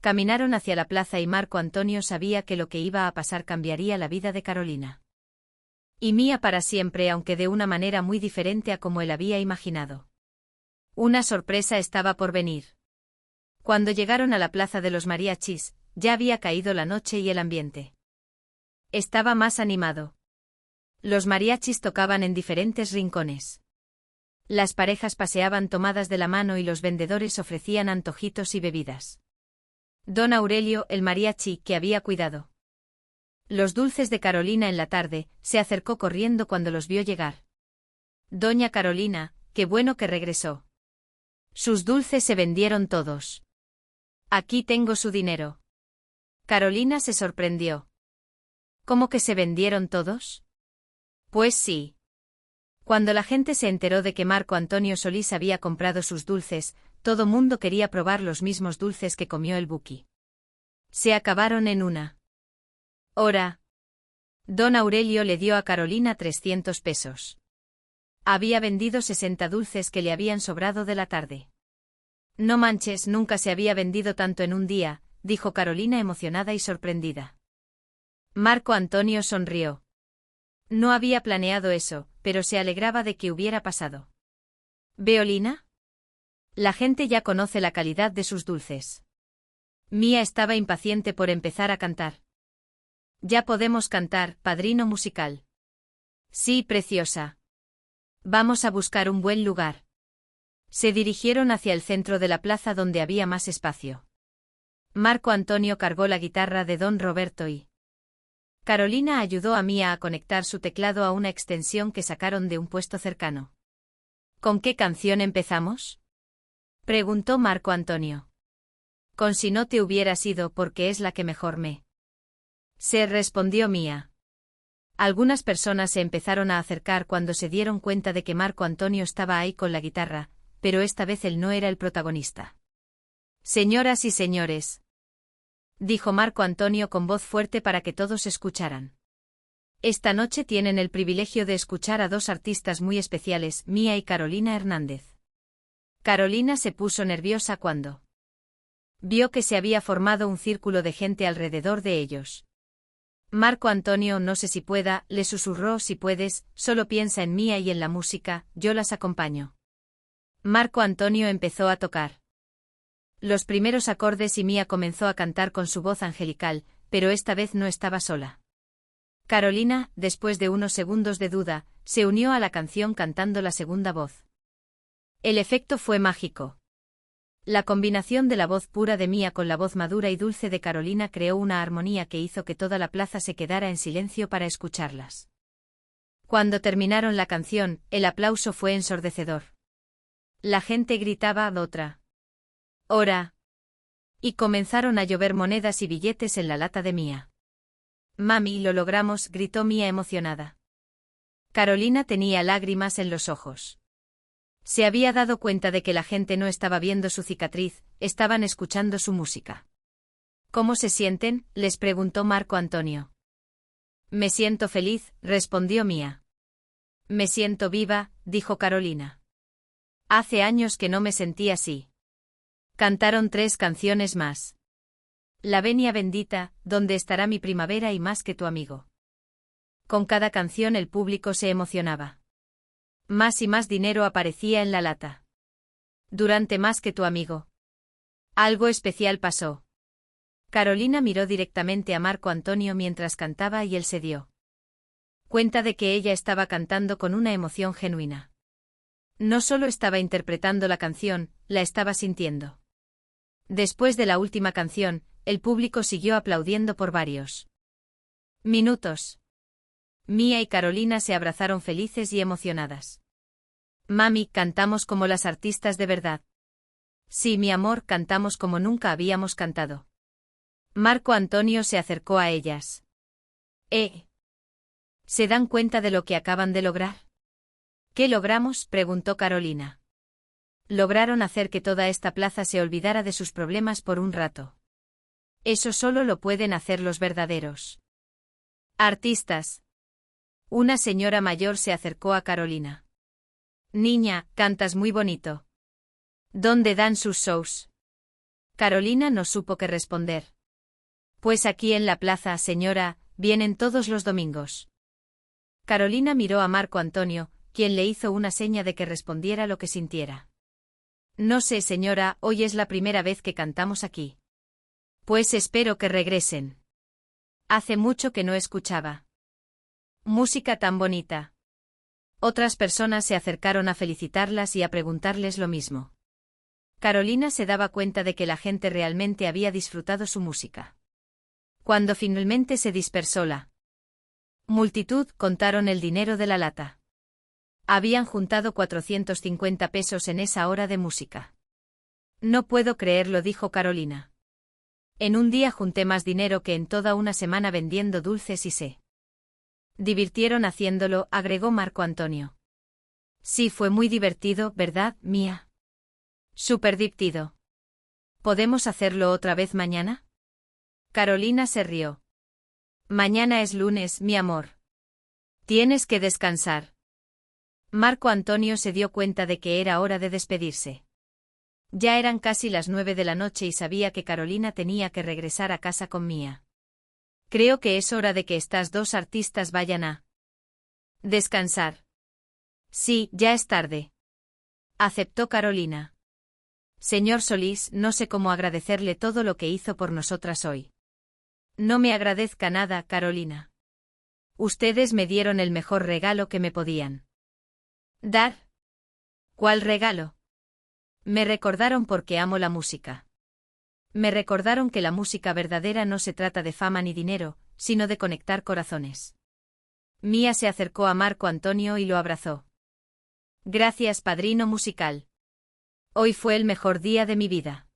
Caminaron hacia la plaza y Marco Antonio sabía que lo que iba a pasar cambiaría la vida de Carolina y Mía para siempre, aunque de una manera muy diferente a como él había imaginado. Una sorpresa estaba por venir. Cuando llegaron a la plaza de los mariachis, ya había caído la noche y el ambiente estaba más animado. Los mariachis tocaban en diferentes rincones. Las parejas paseaban tomadas de la mano y los vendedores ofrecían antojitos y bebidas. Don Aurelio, el mariachi que había cuidado los dulces de Carolina en la tarde, se acercó corriendo cuando los vio llegar. Doña Carolina, qué bueno que regresó. Sus dulces se vendieron todos. Aquí tengo su dinero. Carolina se sorprendió. ¿Cómo que se vendieron todos? Pues sí. Cuando la gente se enteró de que Marco Antonio Solís había comprado sus dulces, todo mundo quería probar los mismos dulces que comió el Buki. Se acabaron en una hora. Don Aurelio le dio a Carolina 300 pesos. Había vendido 60 dulces que le habían sobrado de la tarde. No manches, nunca se había vendido tanto en un día, dijo Carolina emocionada y sorprendida. Marco Antonio sonrió. No había planeado eso, pero se alegraba de que hubiera pasado. ¿Veolina? La gente ya conoce la calidad de sus dulces. Mía estaba impaciente por empezar a cantar. Ya podemos cantar, padrino musical. Sí, preciosa. Vamos a buscar un buen lugar. Se dirigieron hacia el centro de la plaza donde había más espacio. Marco Antonio cargó la guitarra de Don Roberto y Carolina ayudó a Mía a conectar su teclado a una extensión que sacaron de un puesto cercano. ¿Con qué canción empezamos?, preguntó Marco Antonio. Con Si no te hubieras ido, porque es la que mejor me Se respondió Mía. Algunas personas se empezaron a acercar cuando se dieron cuenta de que Marco Antonio estaba ahí con la guitarra, pero esta vez él no era el protagonista. Señoras y señores, dijo Marco Antonio con voz fuerte para que todos escucharan. Esta noche tienen el privilegio de escuchar a dos artistas muy especiales, Mía y Carolina Hernández. Carolina se puso nerviosa cuando vio que se había formado un círculo de gente alrededor de ellos. Marco Antonio, no sé si pueda, le susurró, si puedes, solo piensa en Mía y en la música, yo las acompaño. Marco Antonio empezó a tocar los primeros acordes y Mía comenzó a cantar con su voz angelical, pero esta vez no estaba sola. Carolina, después de unos segundos de duda, se unió a la canción cantando la segunda voz. El efecto fue mágico. La combinación de la voz pura de Mía con la voz madura y dulce de Carolina creó una armonía que hizo que toda la plaza se quedara en silencio para escucharlas. Cuando terminaron la canción, el aplauso fue ensordecedor. La gente gritaba otra hora. Y comenzaron a llover monedas y billetes en la lata de Mía. Mami, lo logramos, gritó Mía emocionada. Carolina tenía lágrimas en los ojos. Se había dado cuenta de que la gente no estaba viendo su cicatriz, estaban escuchando su música. ¿Cómo se sienten?, les preguntó Marco Antonio. Me siento feliz, respondió Mía. Me siento viva, dijo Carolina. Hace años que no me sentí así. Cantaron 3 canciones más. La Venia Bendita, Donde estará mi primavera y Más que tu amigo. Con cada canción el público se emocionaba. Más y más dinero aparecía en la lata. Durante Más que tu amigo. Algo especial pasó. Carolina miró directamente a Marco Antonio mientras cantaba y él se dio cuenta de que ella estaba cantando con una emoción genuina. No solo estaba interpretando la canción, la estaba sintiendo. Después de la última canción, el público siguió aplaudiendo por varios minutos. Mía y Carolina se abrazaron felices y emocionadas. Mami, cantamos como las artistas de verdad. Sí, mi amor, cantamos como nunca habíamos cantado. Marco Antonio se acercó a ellas. ¿Se dan cuenta de lo que acaban de lograr? ¿Qué logramos?, preguntó Carolina. Lograron hacer que toda esta plaza se olvidara de sus problemas por un rato. Eso solo lo pueden hacer los verdaderos artistas. Una señora mayor se acercó a Carolina. Niña, cantas muy bonito. ¿Dónde dan sus shows? Carolina no supo qué responder. Pues aquí en la plaza, señora, vienen todos los domingos. Carolina miró a Marco Antonio, quien le hizo una seña de que respondiera lo que sintiera. No sé, señora, hoy es la primera vez que cantamos aquí. Pues espero que regresen. Hace mucho que no escuchaba música tan bonita. Otras personas se acercaron a felicitarlas y a preguntarles lo mismo. Carolina se daba cuenta de que la gente realmente había disfrutado su música. Cuando finalmente se dispersó la multitud, contaron el dinero de la lata. Habían juntado 450 pesos en esa hora de música. No puedo creerlo, dijo Carolina. En un día junté más dinero que en toda una semana vendiendo dulces y se divirtieron haciéndolo, agregó Marco Antonio. Sí, fue muy divertido, ¿verdad, Mía? Súper divertido. ¿Podemos hacerlo otra vez mañana? Carolina se rió. Mañana es lunes, mi amor. Tienes que descansar. Marco Antonio se dio cuenta de que era hora de despedirse. Ya eran casi las 9 de la noche y sabía que Carolina tenía que regresar a casa con Mía. Creo que es hora de que estas dos artistas vayan a descansar. Sí, ya es tarde. Aceptó Carolina. Señor Solís, no sé cómo agradecerle todo lo que hizo por nosotras hoy. No me agradezca nada, Carolina. Ustedes me dieron el mejor regalo que me podían dar. ¿Cuál regalo? Me recordaron porque amo la música. Me recordaron que la música verdadera no se trata de fama ni dinero, sino de conectar corazones. Mía se acercó a Marco Antonio y lo abrazó. Gracias, padrino musical. Hoy fue el mejor día de mi vida.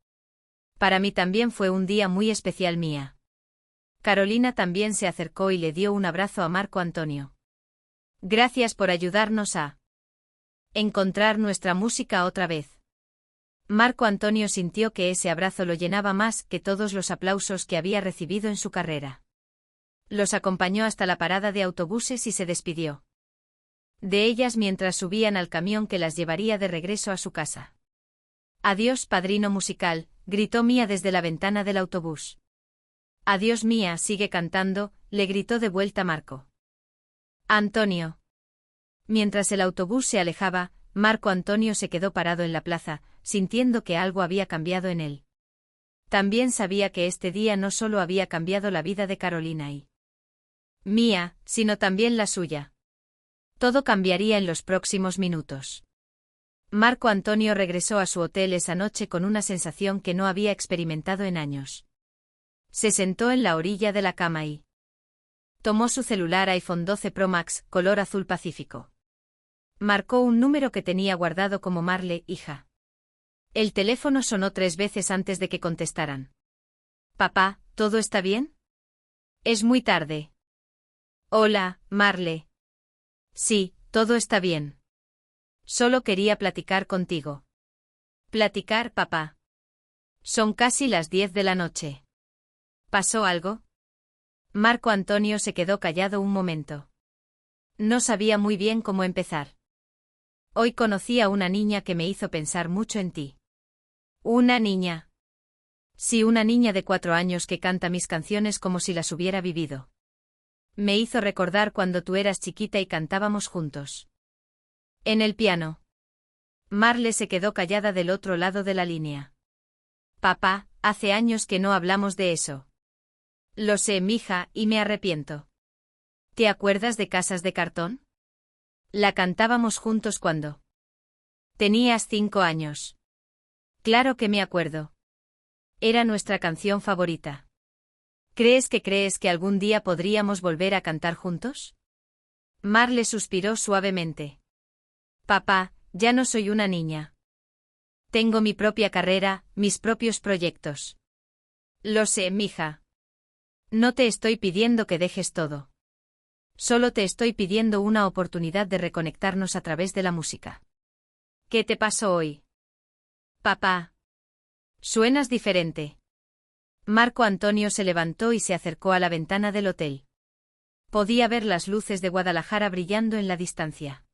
Para mí también fue un día muy especial, Mía. Carolina también se acercó y le dio un abrazo a Marco Antonio. Gracias por ayudarnos a encontrar nuestra música otra vez. Marco Antonio sintió que ese abrazo lo llenaba más que todos los aplausos que había recibido en su carrera. Los acompañó hasta la parada de autobuses y se despidió de ellas mientras subían al camión que las llevaría de regreso a su casa. Adiós, padrino musical, gritó Mía desde la ventana del autobús. Adiós, Mía, sigue cantando, le gritó de vuelta Marco Antonio. Mientras el autobús se alejaba, Marco Antonio se quedó parado en la plaza, sintiendo que algo había cambiado en él. También sabía que este día no solo había cambiado la vida de Carolina y Mía, sino también la suya. Todo cambiaría en los próximos minutos. Marco Antonio regresó a su hotel esa noche con una sensación que no había experimentado en años. Se sentó en la orilla de la cama y tomó su celular iPhone 12 Pro Max, color azul pacífico. Marcó un número que tenía guardado como Marle, hija. El teléfono sonó 3 veces antes de que contestaran. Papá, ¿todo está bien? Es muy tarde. Hola, Marle. Sí, todo está bien. Solo quería platicar contigo. ¿Platicar, papá? Son casi las 10 de la noche. ¿Pasó algo? Marco Antonio se quedó callado un momento. No sabía muy bien cómo empezar. Hoy conocí a una niña que me hizo pensar mucho en ti. ¿Una niña? Sí, una niña de 4 años que canta mis canciones como si las hubiera vivido. Me hizo recordar cuando tú eras chiquita y cantábamos juntos. En el piano. Marle se quedó callada del otro lado de la línea. Papá, hace años que no hablamos de eso. Lo sé, mija, y me arrepiento. ¿Te acuerdas de Casas de Cartón? La cantábamos juntos cuando tenías 5 años. Claro que me acuerdo. Era nuestra canción favorita. ¿Crees que algún día podríamos volver a cantar juntos? Marle suspiró suavemente. Papá, ya no soy una niña. Tengo mi propia carrera, mis propios proyectos. Lo sé, mija. No te estoy pidiendo que dejes todo. Solo te estoy pidiendo una oportunidad de reconectarnos a través de la música. ¿Qué te pasó hoy? Papá. Suenas diferente. Marco Antonio se levantó y se acercó a la ventana del hotel. Podía ver las luces de Guadalajara brillando en la distancia.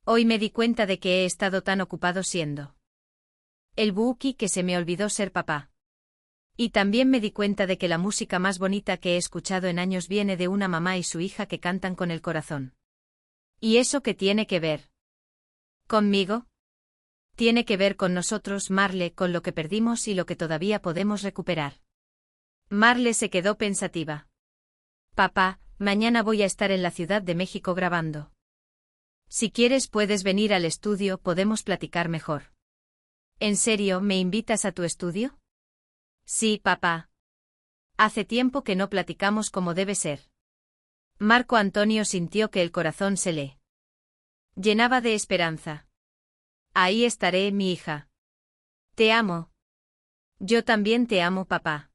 Hoy me di cuenta de que he estado tan ocupado siendo el buki que se me olvidó ser papá. Y también me di cuenta de que la música más bonita que he escuchado en años viene de una mamá y su hija que cantan con el corazón. ¿Y eso qué tiene que ver conmigo? Tiene que ver con nosotros, Marle, con lo que perdimos y lo que todavía podemos recuperar. Marle se quedó pensativa. Papá, mañana voy a estar en la Ciudad de México grabando. Si quieres puedes venir al estudio, podemos platicar mejor. ¿En serio, me invitas a tu estudio? Sí, papá. Hace tiempo que no platicamos como debe ser. Marco Antonio sintió que el corazón se le llenaba de esperanza. Ahí estaré, mi hija. Te amo. Yo también te amo, papá.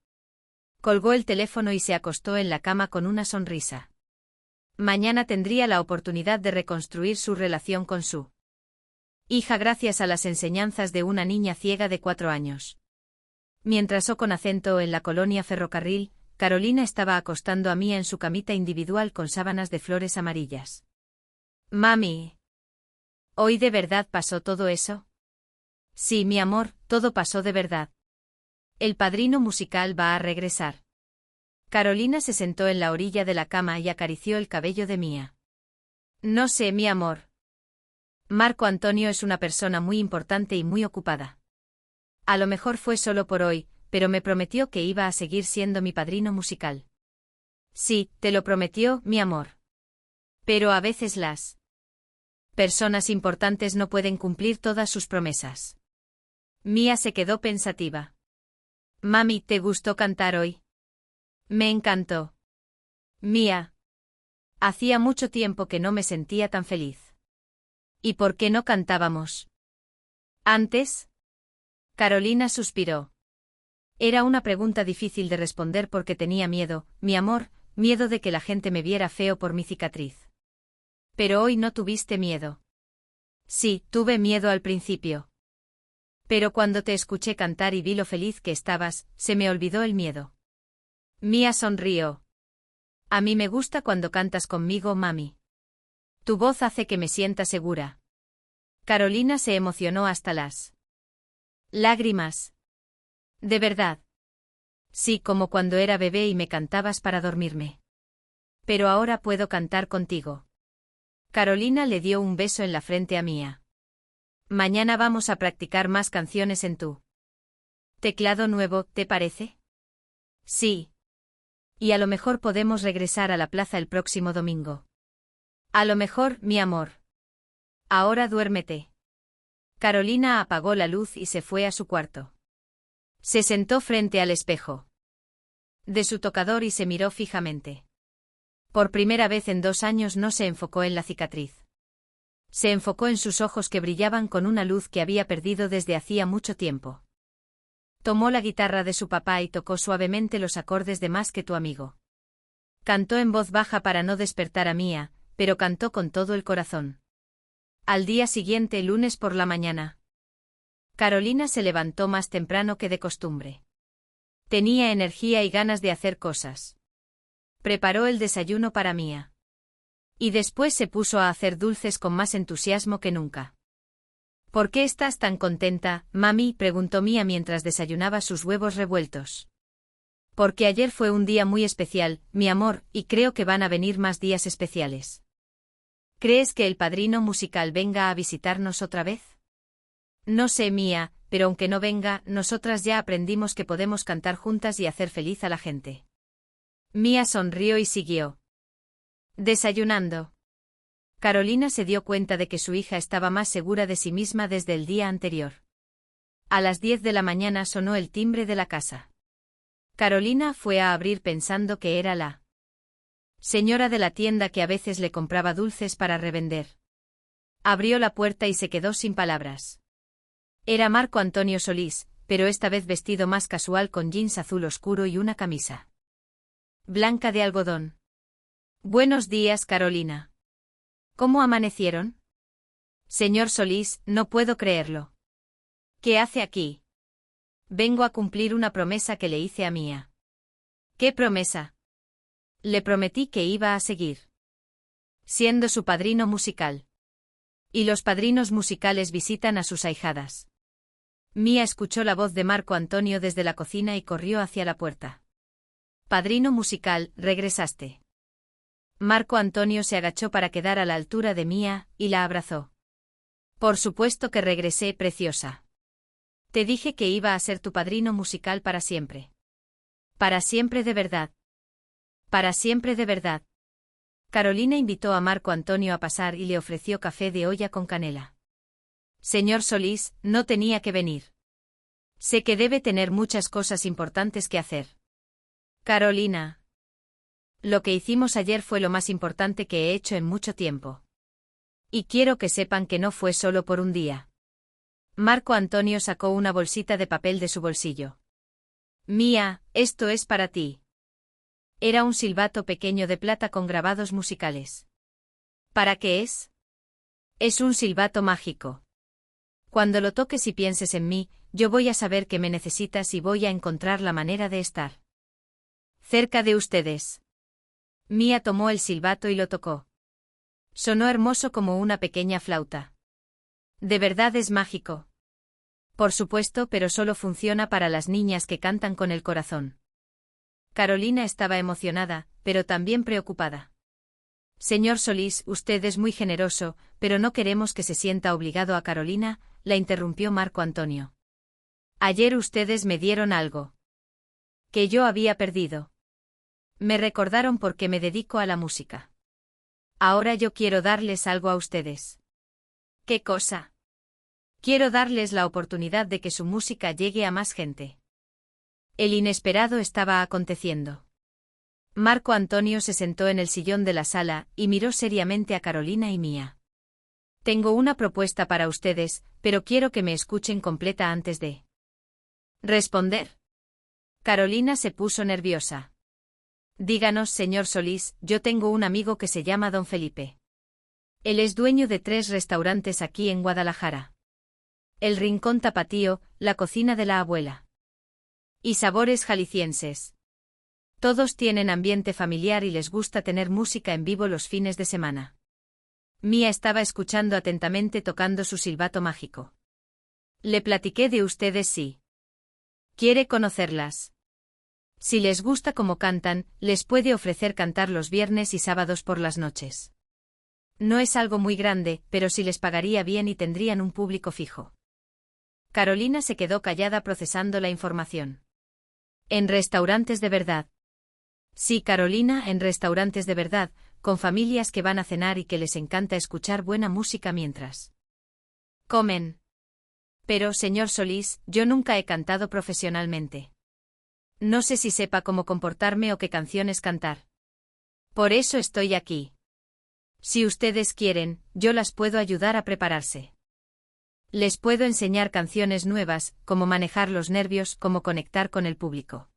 Colgó el teléfono y se acostó en la cama con una sonrisa. Mañana tendría la oportunidad de reconstruir su relación con su hija gracias a las enseñanzas de una niña ciega de 4 años. Mientras con acento en la colonia Ferrocarril, Carolina estaba acostando a Mía en su camita individual con sábanas de flores amarillas. Mami. ¿Hoy de verdad pasó todo eso? Sí, mi amor, todo pasó de verdad. El padrino musical va a regresar. Carolina se sentó en la orilla de la cama y acarició el cabello de Mía. No sé, mi amor. Marco Antonio es una persona muy importante y muy ocupada. A lo mejor fue solo por hoy, pero me prometió que iba a seguir siendo mi padrino musical. Sí, te lo prometió, mi amor. Pero a veces las personas importantes no pueden cumplir todas sus promesas. Mía se quedó pensativa. Mami, ¿te gustó cantar hoy? Me encantó. Mía. Hacía mucho tiempo que no me sentía tan feliz. ¿Y por qué no cantábamos antes? Carolina suspiró. Era una pregunta difícil de responder porque tenía miedo, mi amor, miedo de que la gente me viera feo por mi cicatriz. Pero hoy no tuviste miedo. Sí, tuve miedo al principio. Pero cuando te escuché cantar y vi lo feliz que estabas, se me olvidó el miedo. Mía sonrió. A mí me gusta cuando cantas conmigo, mami. Tu voz hace que me sienta segura. Carolina se emocionó hasta las lágrimas. ¿De verdad? Sí, como cuando era bebé y me cantabas para dormirme. Pero ahora puedo cantar contigo. Carolina le dio un beso en la frente a Mía. Mañana vamos a practicar más canciones en tu teclado nuevo, ¿te parece? Sí. Y a lo mejor podemos regresar a la plaza el próximo domingo. A lo mejor, mi amor. Ahora duérmete. Carolina apagó la luz y se fue a su cuarto. Se sentó frente al espejo de su tocador y se miró fijamente. Por primera vez en 2 años no se enfocó en la cicatriz. Se enfocó en sus ojos que brillaban con una luz que había perdido desde hacía mucho tiempo. Tomó la guitarra de su papá y tocó suavemente los acordes de Más que tu amigo. Cantó en voz baja para no despertar a Mía, pero cantó con todo el corazón. Al día siguiente, lunes por la mañana, Carolina se levantó más temprano que de costumbre. Tenía energía y ganas de hacer cosas. Preparó el desayuno para Mía. Y después se puso a hacer dulces con más entusiasmo que nunca. ¿Por qué estás tan contenta, mami?, preguntó Mía mientras desayunaba sus huevos revueltos. Porque ayer fue un día muy especial, mi amor, y creo que van a venir más días especiales. ¿Crees que el padrino musical venga a visitarnos otra vez? No sé, Mía, pero aunque no venga, nosotras ya aprendimos que podemos cantar juntas y hacer feliz a la gente. Mía sonrió y siguió desayunando. Carolina se dio cuenta de que su hija estaba más segura de sí misma desde el día anterior. A las 10 de la mañana sonó el timbre de la casa. Carolina fue a abrir pensando que era la señora de la tienda que a veces le compraba dulces para revender. Abrió la puerta y se quedó sin palabras. Era Marco Antonio Solís, pero esta vez vestido más casual con jeans azul oscuro y una camisa blanca de algodón. Buenos días, Carolina. ¿Cómo amanecieron? Señor Solís, no puedo creerlo. ¿Qué hace aquí? Vengo a cumplir una promesa que le hice a Mía. ¿Qué promesa? Le prometí que iba a seguir siendo su padrino musical. Y los padrinos musicales visitan a sus ahijadas. Mía escuchó la voz de Marco Antonio desde la cocina y corrió hacia la puerta. Padrino musical, regresaste. Marco Antonio se agachó para quedar a la altura de Mía, y la abrazó. Por supuesto que regresé, preciosa. Te dije que iba a ser tu padrino musical para siempre. Para siempre de verdad. Para siempre de verdad. Carolina invitó a Marco Antonio a pasar y le ofreció café de olla con canela. Señor Solís, no tenía que venir. Sé que debe tener muchas cosas importantes que hacer. Carolina. Lo que hicimos ayer fue lo más importante que he hecho en mucho tiempo. Y quiero que sepan que no fue solo por un día. Marco Antonio sacó una bolsita de papel de su bolsillo. Mía, esto es para ti. Era un silbato pequeño de plata con grabados musicales. ¿Para qué es? Es un silbato mágico. Cuando lo toques y pienses en mí, yo voy a saber que me necesitas y voy a encontrar la manera de estar cerca de ustedes. Mía tomó el silbato y lo tocó. Sonó hermoso como una pequeña flauta. ¿De verdad es mágico? Por supuesto, pero solo funciona para las niñas que cantan con el corazón. Carolina estaba emocionada, pero también preocupada. Señor Solís, usted es muy generoso, pero no queremos que se sienta obligado a Carolina, la interrumpió Marco Antonio. Ayer ustedes me dieron algo que yo había perdido. Me recordaron porque me dedico a la música. Ahora yo quiero darles algo a ustedes. ¿Qué cosa? Quiero darles la oportunidad de que su música llegue a más gente. El inesperado estaba aconteciendo. Marco Antonio se sentó en el sillón de la sala y miró seriamente a Carolina y Mía. Tengo una propuesta para ustedes, pero quiero que me escuchen completa antes de responder. Carolina se puso nerviosa. Díganos, señor Solís, yo tengo un amigo que se llama don Felipe. Él es dueño de 3 restaurantes aquí en Guadalajara. El Rincón Tapatío, la cocina de la abuela. Y Sabores Jaliscienses. Todos tienen ambiente familiar y les gusta tener música en vivo los fines de semana. Mía estaba escuchando atentamente tocando su silbato mágico. Le platiqué de ustedes si quiere conocerlas. Si les gusta cómo cantan, les puede ofrecer cantar los viernes y sábados por las noches. No es algo muy grande, pero sí les pagaría bien y tendrían un público fijo. Carolina se quedó callada procesando la información. ¿En restaurantes de verdad? Sí, Carolina, en restaurantes de verdad, con familias que van a cenar y que les encanta escuchar buena música mientras comen. Pero, señor Solís, yo nunca he cantado profesionalmente. No sé si sepa cómo comportarme o qué canciones cantar. Por eso estoy aquí. Si ustedes quieren, yo las puedo ayudar a prepararse. Les puedo enseñar canciones nuevas, cómo manejar los nervios, cómo conectar con el público.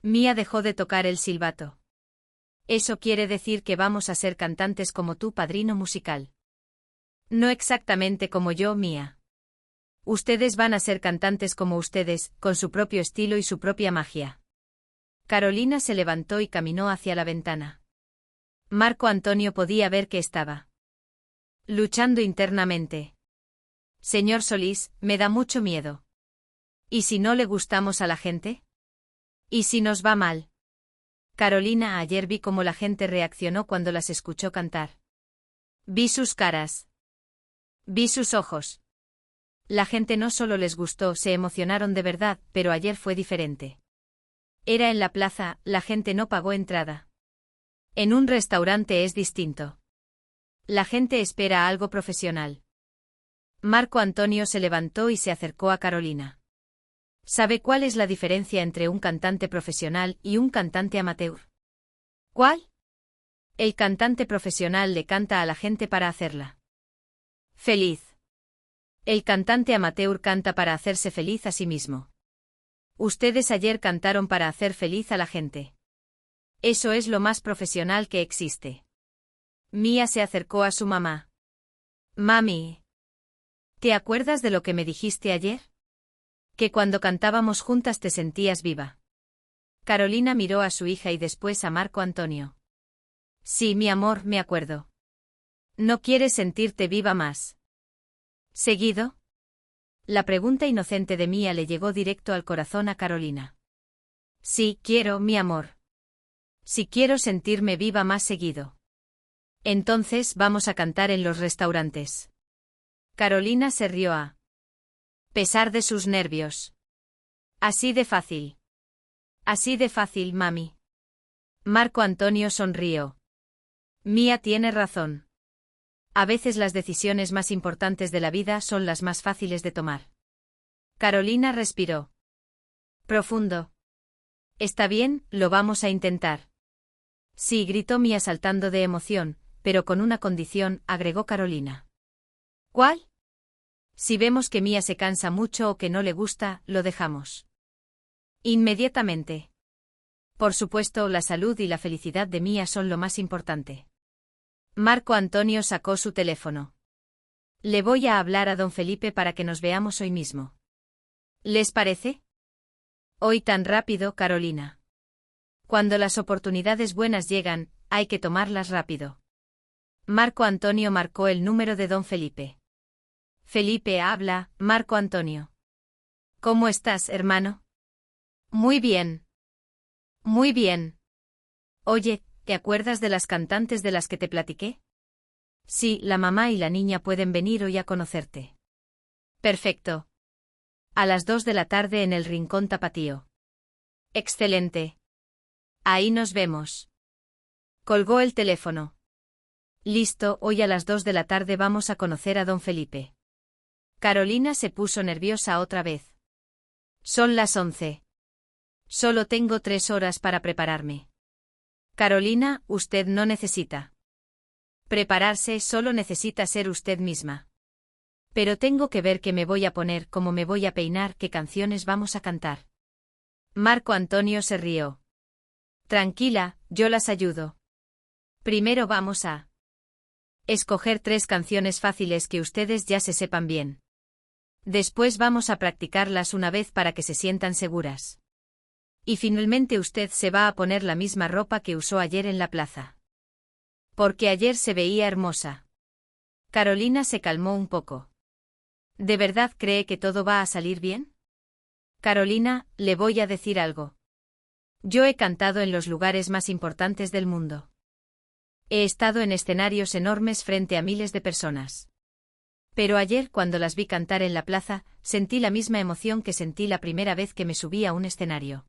Mía dejó de tocar el silbato. Eso quiere decir que vamos a ser cantantes como tú, padrino musical. No exactamente como yo, Mía. Ustedes van a ser cantantes como ustedes, con su propio estilo y su propia magia. Carolina se levantó y caminó hacia la ventana. Marco Antonio podía ver que estaba luchando internamente. Señor Solís, me da mucho miedo. ¿Y si no le gustamos a la gente? ¿Y si nos va mal? Carolina, ayer vi cómo la gente reaccionó cuando las escuchó cantar. Vi sus caras. Vi sus ojos. La gente no solo les gustó, se emocionaron de verdad, pero ayer fue diferente. Era en la plaza, la gente no pagó entrada. En un restaurante es distinto. La gente espera algo profesional. Marco Antonio se levantó y se acercó a Carolina. ¿Sabe cuál es la diferencia entre un cantante profesional y un cantante amateur? ¿Cuál? El cantante profesional le canta a la gente para hacerla feliz. El cantante amateur canta para hacerse feliz a sí mismo. Ustedes ayer cantaron para hacer feliz a la gente. Eso es lo más profesional que existe. Mía se acercó a su mamá. Mami, ¿te acuerdas de lo que me dijiste ayer? Que cuando cantábamos juntas te sentías viva. Carolina miró a su hija y después a Marco Antonio. Sí, mi amor, me acuerdo. ¿No quieres sentirte viva más seguido? La pregunta inocente de Mía le llegó directo al corazón a Carolina. Sí, quiero, mi amor. Sí, quiero sentirme viva más seguido. Entonces vamos a cantar en los restaurantes. Carolina se rió a pesar de sus nervios. Así de fácil. Así de fácil, mami. Marco Antonio sonrió. Mía tiene razón. A veces las decisiones más importantes de la vida son las más fáciles de tomar. Carolina respiró profundo. Está bien, lo vamos a intentar. Sí, gritó Mía saltando de emoción, pero con una condición, agregó Carolina. ¿Cuál? Si vemos que Mía se cansa mucho o que no le gusta, lo dejamos. Inmediatamente. Por supuesto, la salud y la felicidad de Mía son lo más importante. Marco Antonio sacó su teléfono. Le voy a hablar a don Felipe para que nos veamos hoy mismo. ¿Les parece? Hoy tan rápido, Carolina. Cuando las oportunidades buenas llegan, hay que tomarlas rápido. Marco Antonio marcó el número de don Felipe. Felipe habla, Marco Antonio. ¿Cómo estás, hermano? Muy bien. Muy bien. Oye, ¿te acuerdas de las cantantes de las que te platiqué? Sí, la mamá y la niña pueden venir hoy a conocerte. Perfecto. A las 2 de la tarde en el Rincón Tapatío. Excelente. Ahí nos vemos. Colgó el teléfono. Listo, hoy a las 2 de la tarde vamos a conocer a don Felipe. Carolina se puso nerviosa otra vez. Son las 11. Solo tengo 3 horas para prepararme. Carolina, usted no necesita prepararse, solo necesita ser usted misma. Pero tengo que ver qué me voy a poner, cómo me voy a peinar, qué canciones vamos a cantar. Marco Antonio se rió. Tranquila, yo las ayudo. Primero vamos a escoger 3 canciones fáciles que ustedes ya se sepan bien. Después vamos a practicarlas una vez para que se sientan seguras. Y finalmente usted se va a poner la misma ropa que usó ayer en la plaza. Porque ayer se veía hermosa. Carolina se calmó un poco. ¿De verdad cree que todo va a salir bien? Carolina, le voy a decir algo. Yo he cantado en los lugares más importantes del mundo. He estado en escenarios enormes frente a miles de personas. Pero ayer, cuando las vi cantar en la plaza, sentí la misma emoción que sentí la primera vez que me subí a un escenario.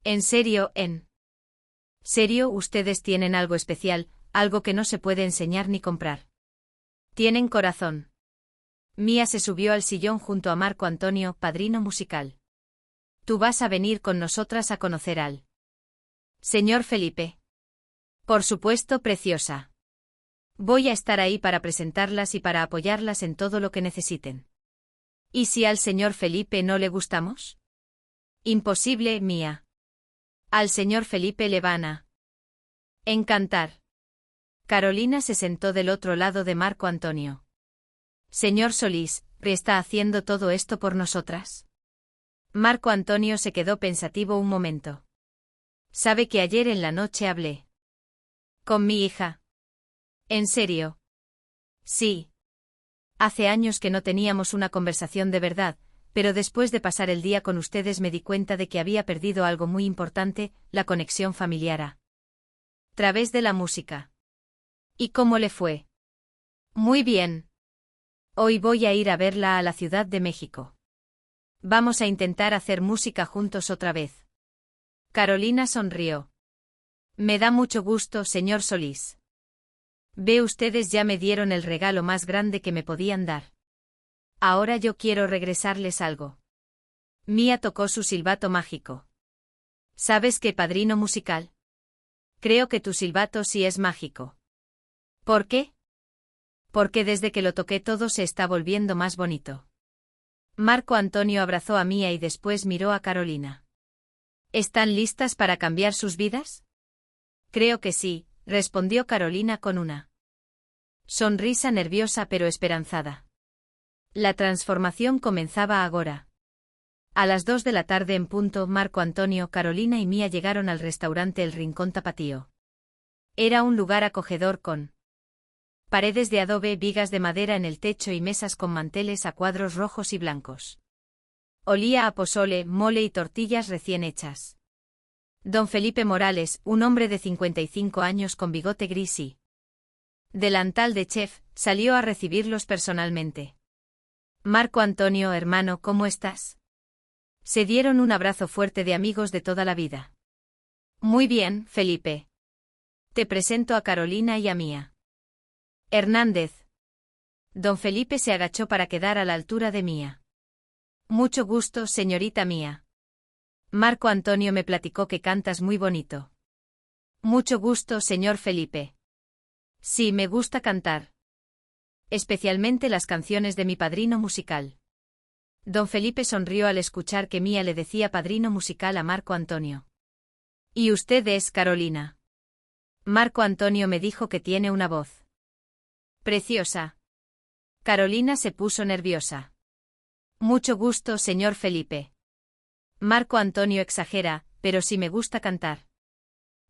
¿En serio, ustedes tienen algo especial, algo que no se puede enseñar ni comprar? Tienen corazón. Mía se subió al sillón junto a Marco Antonio, padrino musical. Tú vas a venir con nosotras a conocer al señor Felipe. Por supuesto, preciosa. Voy a estar ahí para presentarlas y para apoyarlas en todo lo que necesiten. ¿Y si al señor Felipe no le gustamos? Imposible, Mía. Al señor Felipe le van a encantar. Carolina se sentó del otro lado de Marco Antonio. Señor Solís, ¿está haciendo todo esto por nosotras? Marco Antonio se quedó pensativo un momento. ¿Sabe que ayer en la noche hablé con mi hija? ¿En serio? Sí. Hace años que no teníamos una conversación de verdad, pero después de pasar el día con ustedes me di cuenta de que había perdido algo muy importante, la conexión familiar a través de la música. ¿Y cómo le fue? Muy bien. Hoy voy a ir a verla a la Ciudad de México. Vamos a intentar hacer música juntos otra vez. Carolina sonrió. Me da mucho gusto, señor Solís. Ve, ustedes ya me dieron el regalo más grande que me podían dar. Ahora yo quiero regresarles algo. Mía tocó su silbato mágico. ¿Sabes qué, padrino musical? Creo que tu silbato sí es mágico. ¿Por qué? Porque desde que lo toqué todo se está volviendo más bonito. Marco Antonio abrazó a Mía y después miró a Carolina. ¿Están listas para cambiar sus vidas? Creo que sí, respondió Carolina con una sonrisa nerviosa pero esperanzada. La transformación comenzaba agora. A las 2 de la tarde en punto, Marco Antonio, Carolina y Mía llegaron al restaurante El Rincón Tapatío. Era un lugar acogedor con paredes de adobe, vigas de madera en el techo y mesas con manteles a cuadros rojos y blancos. Olía a pozole, mole y tortillas recién hechas. Don Felipe Morales, un hombre de 55 años con bigote gris y delantal de chef, salió a recibirlos personalmente. Marco Antonio, hermano, ¿cómo estás? Se dieron un abrazo fuerte de amigos de toda la vida. Muy bien, Felipe. Te presento a Carolina y a Mía. Hernández. Don Felipe se agachó para quedar a la altura de Mía. Mucho gusto, señorita Mía. Marco Antonio me platicó que cantas muy bonito. Mucho gusto, señor Felipe. Sí, me gusta cantar. Especialmente las canciones de mi padrino musical. Don Felipe sonrió al escuchar que Mía le decía padrino musical a Marco Antonio. ¿Y usted es Carolina? Marco Antonio me dijo que tiene una voz preciosa. Carolina se puso nerviosa. Mucho gusto, señor Felipe. Marco Antonio exagera, pero sí me gusta cantar.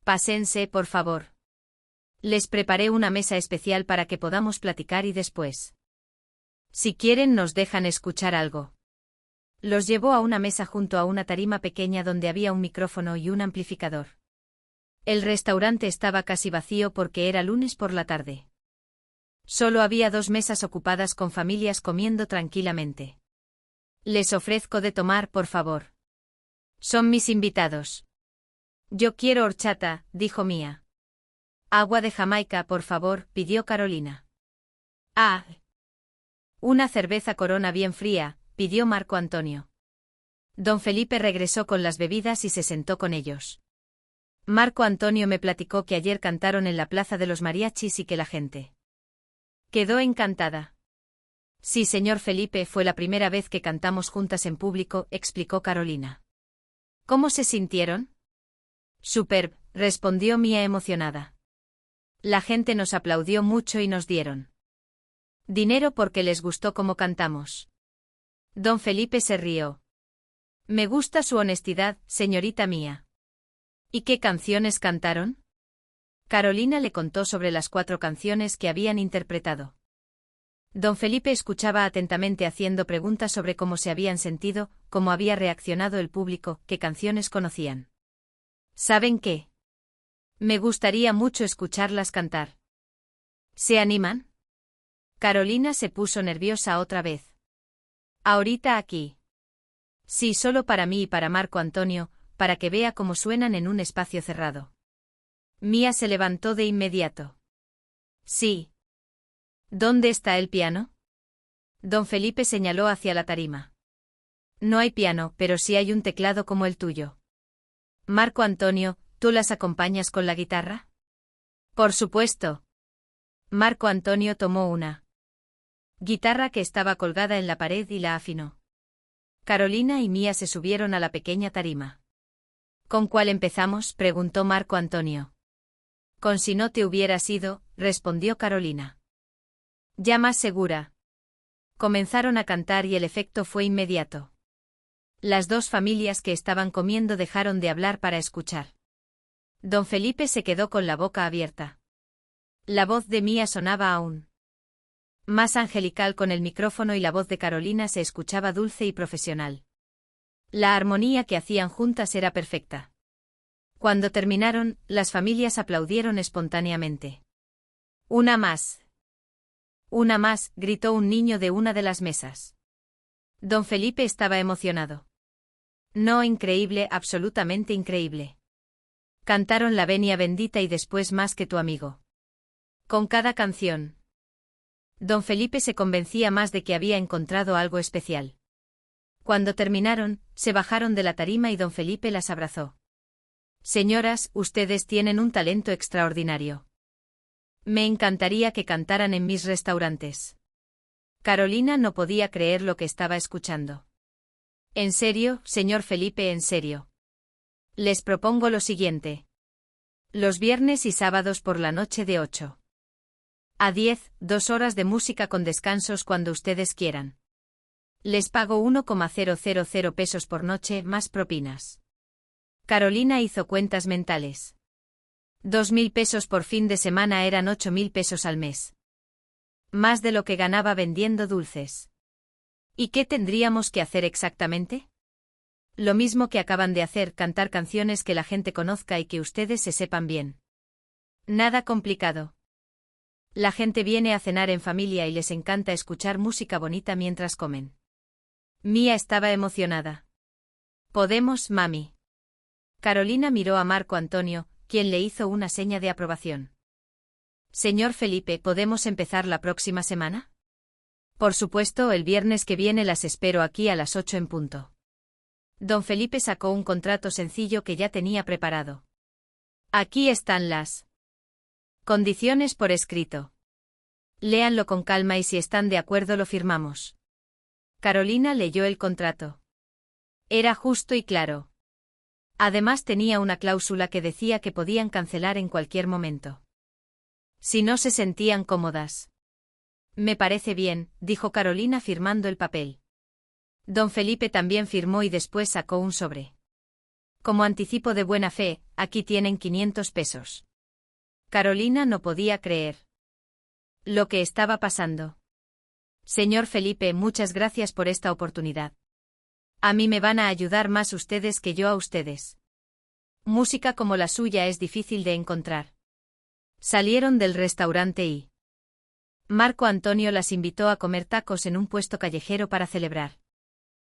Pásense, por favor. Les preparé una mesa especial para que podamos platicar y después, si quieren, nos dejan escuchar algo. Los llevó a una mesa junto a una tarima pequeña donde había un micrófono y un amplificador. El restaurante estaba casi vacío porque era lunes por la tarde. Solo había 2 mesas ocupadas con familias comiendo tranquilamente. Les ofrezco de tomar, por favor. Son mis invitados. Yo quiero horchata, dijo Mía. Agua de Jamaica, por favor, pidió Carolina. Ah. Una cerveza Corona bien fría, pidió Marco Antonio. Don Felipe regresó con las bebidas y se sentó con ellos. Marco Antonio me platicó que ayer cantaron en la Plaza de los Mariachis y que la gente quedó encantada. Sí, señor Felipe, fue la primera vez que cantamos juntas en público, explicó Carolina. ¿Cómo se sintieron? Superb, respondió Mía emocionada. La gente nos aplaudió mucho y nos dieron dinero porque les gustó cómo cantamos. Don Felipe se rió. Me gusta su honestidad, señorita Mía. ¿Y qué canciones cantaron? Carolina le contó sobre las 4 canciones que habían interpretado. Don Felipe escuchaba atentamente haciendo preguntas sobre cómo se habían sentido, cómo había reaccionado el público, qué canciones conocían. ¿Saben qué? Me gustaría mucho escucharlas cantar. ¿Se animan? Carolina se puso nerviosa otra vez. ¿Ahorita aquí? Sí, solo para mí y para Marco Antonio, para que vea cómo suenan en un espacio cerrado. Mía se levantó de inmediato. Sí. ¿Dónde está el piano? Don Felipe señaló hacia la tarima. No hay piano, pero sí hay un teclado como el tuyo. Marco Antonio, ¿tú las acompañas con la guitarra? Por supuesto. Marco Antonio tomó una guitarra que estaba colgada en la pared y la afinó. Carolina y Mía se subieron a la pequeña tarima. ¿Con cuál empezamos?, preguntó Marco Antonio. Con Si no te hubieras ido, respondió Carolina. Ya más segura. Comenzaron a cantar y el efecto fue inmediato. Las 2 familias que estaban comiendo dejaron de hablar para escuchar. Don Felipe se quedó con la boca abierta. La voz de Mía sonaba aún más angelical con el micrófono y la voz de Carolina se escuchaba dulce y profesional. La armonía que hacían juntas era perfecta. Cuando terminaron, las familias aplaudieron espontáneamente. Una más. Una más, gritó un niño de una de las mesas. Don Felipe estaba emocionado. No, increíble, absolutamente increíble. Cantaron La Venia Bendita y después Más que tu amigo. Con cada canción. Don Felipe se convencía más de que había encontrado algo especial. Cuando terminaron, se bajaron de la tarima y don Felipe las abrazó. Señoras, ustedes tienen un talento extraordinario. Me encantaría que cantaran en mis restaurantes. Carolina no podía creer lo que estaba escuchando. En serio, señor Felipe, en serio. Les propongo lo siguiente. Los viernes y sábados por la noche de 8 a 10, 2 horas de música con descansos cuando ustedes quieran. Les pago 1,000 pesos por noche más propinas. Carolina hizo cuentas mentales. 2.000 pesos por fin de semana eran 8.000 pesos al mes. Más de lo que ganaba vendiendo dulces. ¿Y qué tendríamos que hacer exactamente? Lo mismo que acaban de hacer, cantar canciones que la gente conozca y que ustedes se sepan bien. Nada complicado. La gente viene a cenar en familia y les encanta escuchar música bonita mientras comen. Mía estaba emocionada. ¿Podemos, mami? Carolina miró a Marco Antonio, quien le hizo una seña de aprobación. Señor Felipe, ¿podemos empezar la próxima semana? Por supuesto, el viernes que viene las espero aquí a las 8 en punto. Don Felipe sacó un contrato sencillo que ya tenía preparado. Aquí están las condiciones por escrito. Léanlo con calma y si están de acuerdo lo firmamos. Carolina leyó el contrato. Era justo y claro. Además tenía una cláusula que decía que podían cancelar en cualquier momento. Si no se sentían cómodas. Me parece bien, dijo Carolina firmando el papel. Don Felipe también firmó y después sacó un sobre. Como anticipo de buena fe, aquí tienen 500 pesos. Carolina no podía creer lo que estaba pasando. Señor Felipe, muchas gracias por esta oportunidad. A mí me van a ayudar más ustedes que yo a ustedes. Música como la suya es difícil de encontrar. Salieron del restaurante y Marco Antonio las invitó a comer tacos en un puesto callejero para celebrar.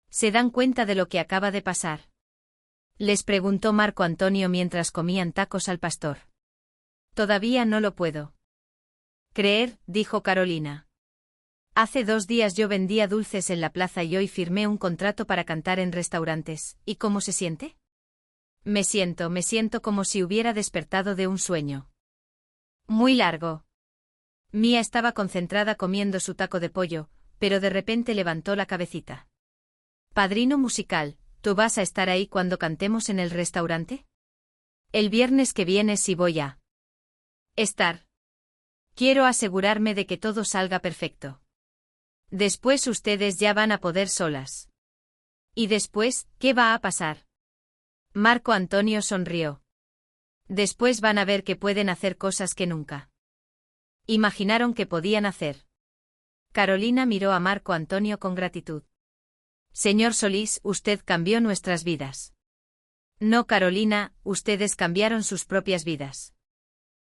¿Se dan cuenta de lo que acaba de pasar?, les preguntó Marco Antonio mientras comían tacos al pastor. Todavía no lo puedo creer, dijo Carolina. Hace 2 días yo vendía dulces en la plaza y hoy firmé un contrato para cantar en restaurantes. ¿Y cómo se siente? Me siento como si hubiera despertado de un sueño muy largo. Mía estaba concentrada comiendo su taco de pollo, pero de repente levantó la cabecita. Padrino musical, ¿tú vas a estar ahí cuando cantemos en el restaurante? El viernes que viene sí voy a estar. Quiero asegurarme de que todo salga perfecto. Después ustedes ya van a poder solas. ¿Y después, qué va a pasar? Marco Antonio sonrió. Después van a ver que pueden hacer cosas que nunca imaginaron que podían hacer. Carolina miró a Marco Antonio con gratitud. Señor Solís, usted cambió nuestras vidas. No, Carolina, ustedes cambiaron sus propias vidas.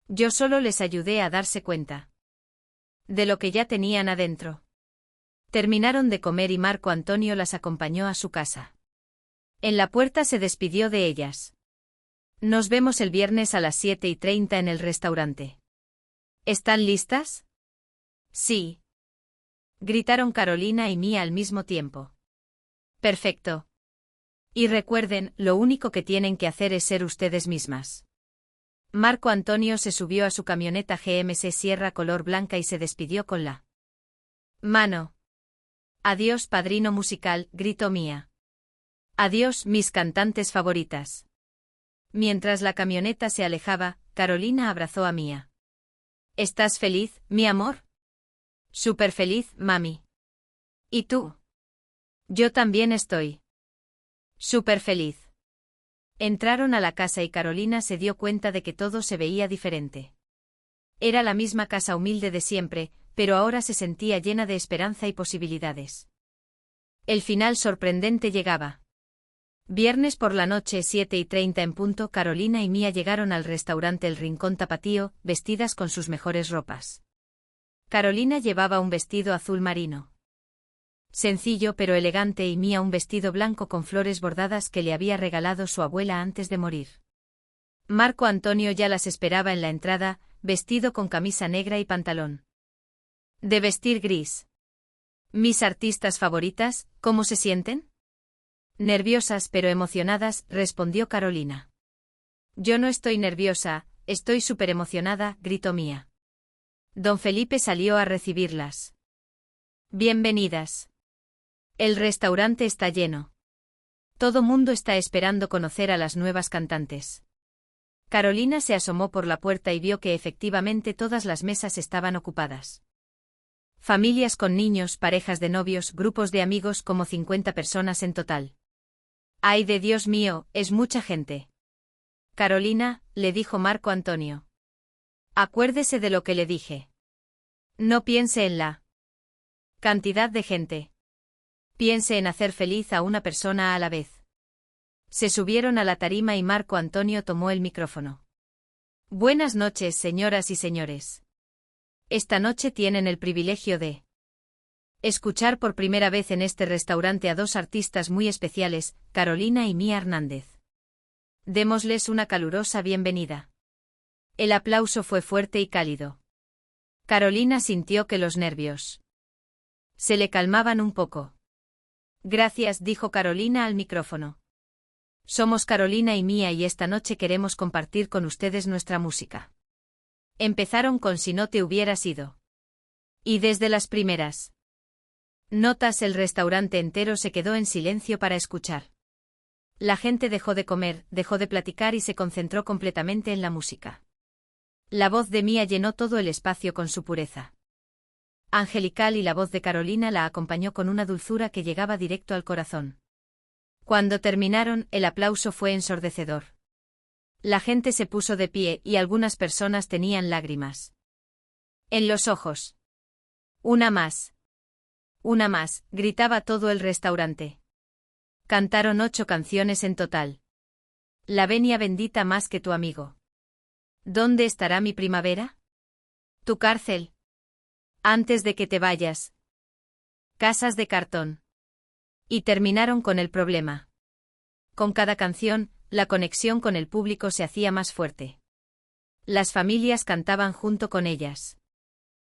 Yo solo les ayudé a darse cuenta de lo que ya tenían adentro. Terminaron de comer y Marco Antonio las acompañó a su casa. En la puerta se despidió de ellas. Nos vemos el viernes a las 7:30 en el restaurante. ¿Están listas? Sí. Gritaron Carolina y Mía al mismo tiempo. Perfecto. Y recuerden, lo único que tienen que hacer es ser ustedes mismas. Marco Antonio se subió a su camioneta GMC Sierra color blanca y se despidió con la mano. Adiós, padrino musical, gritó Mía. Adiós, mis cantantes favoritas. Mientras la camioneta se alejaba, Carolina abrazó a Mía. ¿Estás feliz, mi amor? Súper feliz, mami. ¿Y tú? Yo también estoy súper feliz. Entraron a la casa y Carolina se dio cuenta de que todo se veía diferente. Era la misma casa humilde de siempre, pero ahora se sentía llena de esperanza y posibilidades. El final sorprendente llegaba. Viernes por la noche 7:30 en punto, Carolina y Mía llegaron al restaurante El Rincón Tapatío, vestidas con sus mejores ropas. Carolina llevaba un vestido azul marino. Sencillo pero elegante, y Mía un vestido blanco con flores bordadas que le había regalado su abuela antes de morir. Marco Antonio ya las esperaba en la entrada, vestido con camisa negra y pantalón de vestir gris. Mis artistas favoritas, ¿cómo se sienten? Nerviosas pero emocionadas, respondió Carolina. Yo no estoy nerviosa, estoy súper emocionada, gritó Mía. Don Felipe salió a recibirlas. Bienvenidas. El restaurante está lleno. Todo mundo está esperando conocer a las nuevas cantantes. Carolina se asomó por la puerta y vio que efectivamente todas las mesas estaban ocupadas. Familias con niños, parejas de novios, grupos de amigos, como 50 personas en total. ¡Ay de Dios mío, es mucha gente! Carolina, le dijo Marco Antonio. Acuérdese de lo que le dije. No piense en la cantidad de gente. Piense en hacer feliz a una persona a la vez. Se subieron a la tarima y Marco Antonio tomó el micrófono. Buenas noches, señoras y señores. Esta noche tienen el privilegio de escuchar por primera vez en este restaurante a dos artistas muy especiales, Carolina y Mía Hernández. Démosles una calurosa bienvenida. El aplauso fue fuerte y cálido. Carolina sintió que los nervios se le calmaban un poco. Gracias, dijo Carolina al micrófono. Somos Carolina y Mía y esta noche queremos compartir con ustedes nuestra música. Empezaron con Si no te hubieras ido. Y desde las primeras notas el restaurante entero se quedó en silencio para escuchar. La gente dejó de comer, dejó de platicar y se concentró completamente en la música. La voz de Mía llenó todo el espacio con su pureza angelical y la voz de Carolina la acompañó con una dulzura que llegaba directo al corazón. Cuando terminaron, el aplauso fue ensordecedor. La gente se puso de pie y algunas personas tenían lágrimas en los ojos. Una más, gritaba todo el restaurante. Cantaron 8 canciones en total. La venia bendita más que tu amigo. ¿Dónde estará mi primavera? Tu cárcel. Antes de que te vayas. Casas de cartón. Y terminaron con el problema. Con cada canción, la conexión con el público se hacía más fuerte. Las familias cantaban junto con ellas.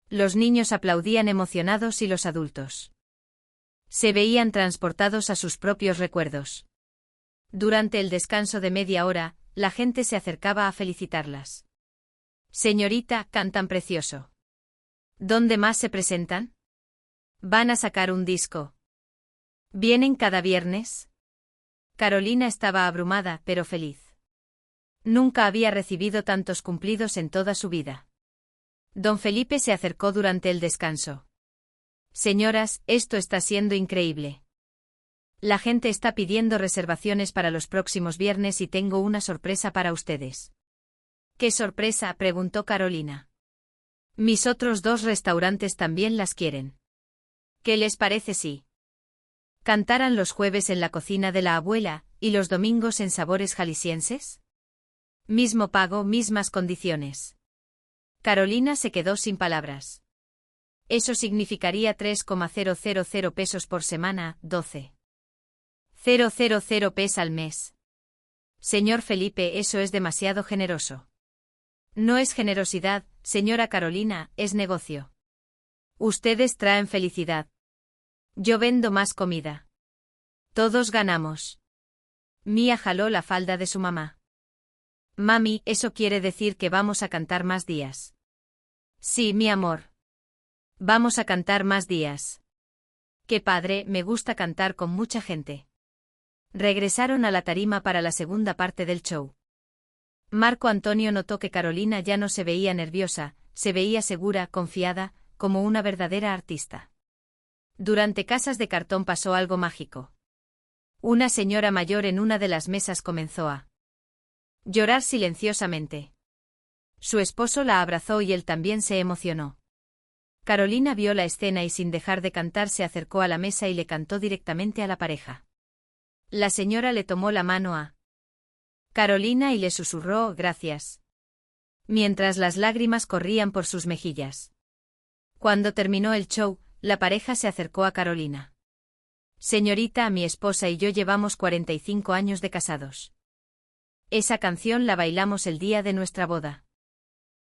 Los niños aplaudían emocionados y los adultos se veían transportados a sus propios recuerdos. Durante el descanso de media hora, la gente se acercaba a felicitarlas. Señorita, cantan precioso. ¿Dónde más se presentan? ¿Van a sacar un disco? ¿Vienen cada viernes? Carolina estaba abrumada, pero feliz. Nunca había recibido tantos cumplidos en toda su vida. Don Felipe se acercó durante el descanso. Señoras, esto está siendo increíble. La gente está pidiendo reservaciones para los próximos viernes y tengo una sorpresa para ustedes. ¿Qué sorpresa?, preguntó Carolina. Mis otros 2 restaurantes también las quieren. ¿Qué les parece si cantaran los jueves en la cocina de la abuela y los domingos en Sabores Jaliscienses? Mismo pago, mismas condiciones. Carolina se quedó sin palabras. Eso significaría 3,000 pesos por semana, 12,000 pesos al mes. Señor Felipe, eso es demasiado generoso. No es generosidad, señora Carolina, es negocio. Ustedes traen felicidad. Yo vendo más comida. Todos ganamos. Mía jaló la falda de su mamá. Mami, eso quiere decir que vamos a cantar más días. Sí, mi amor. Vamos a cantar más días. Qué padre, me gusta cantar con mucha gente. Regresaron a la tarima para la segunda parte del show. Marco Antonio notó que Carolina ya no se veía nerviosa, se veía segura, confiada, como una verdadera artista. Durante Casas de Cartón pasó algo mágico. Una señora mayor en una de las mesas comenzó a llorar silenciosamente. Su esposo la abrazó y él también se emocionó. Carolina vio la escena y sin dejar de cantar se acercó a la mesa y le cantó directamente a la pareja. La señora le tomó la mano a Carolina y le susurró gracias, mientras las lágrimas corrían por sus mejillas. Cuando terminó el show, la pareja se acercó a Carolina. Señorita, mi esposa y yo llevamos 45 años de casados. Esa canción la bailamos el día de nuestra boda.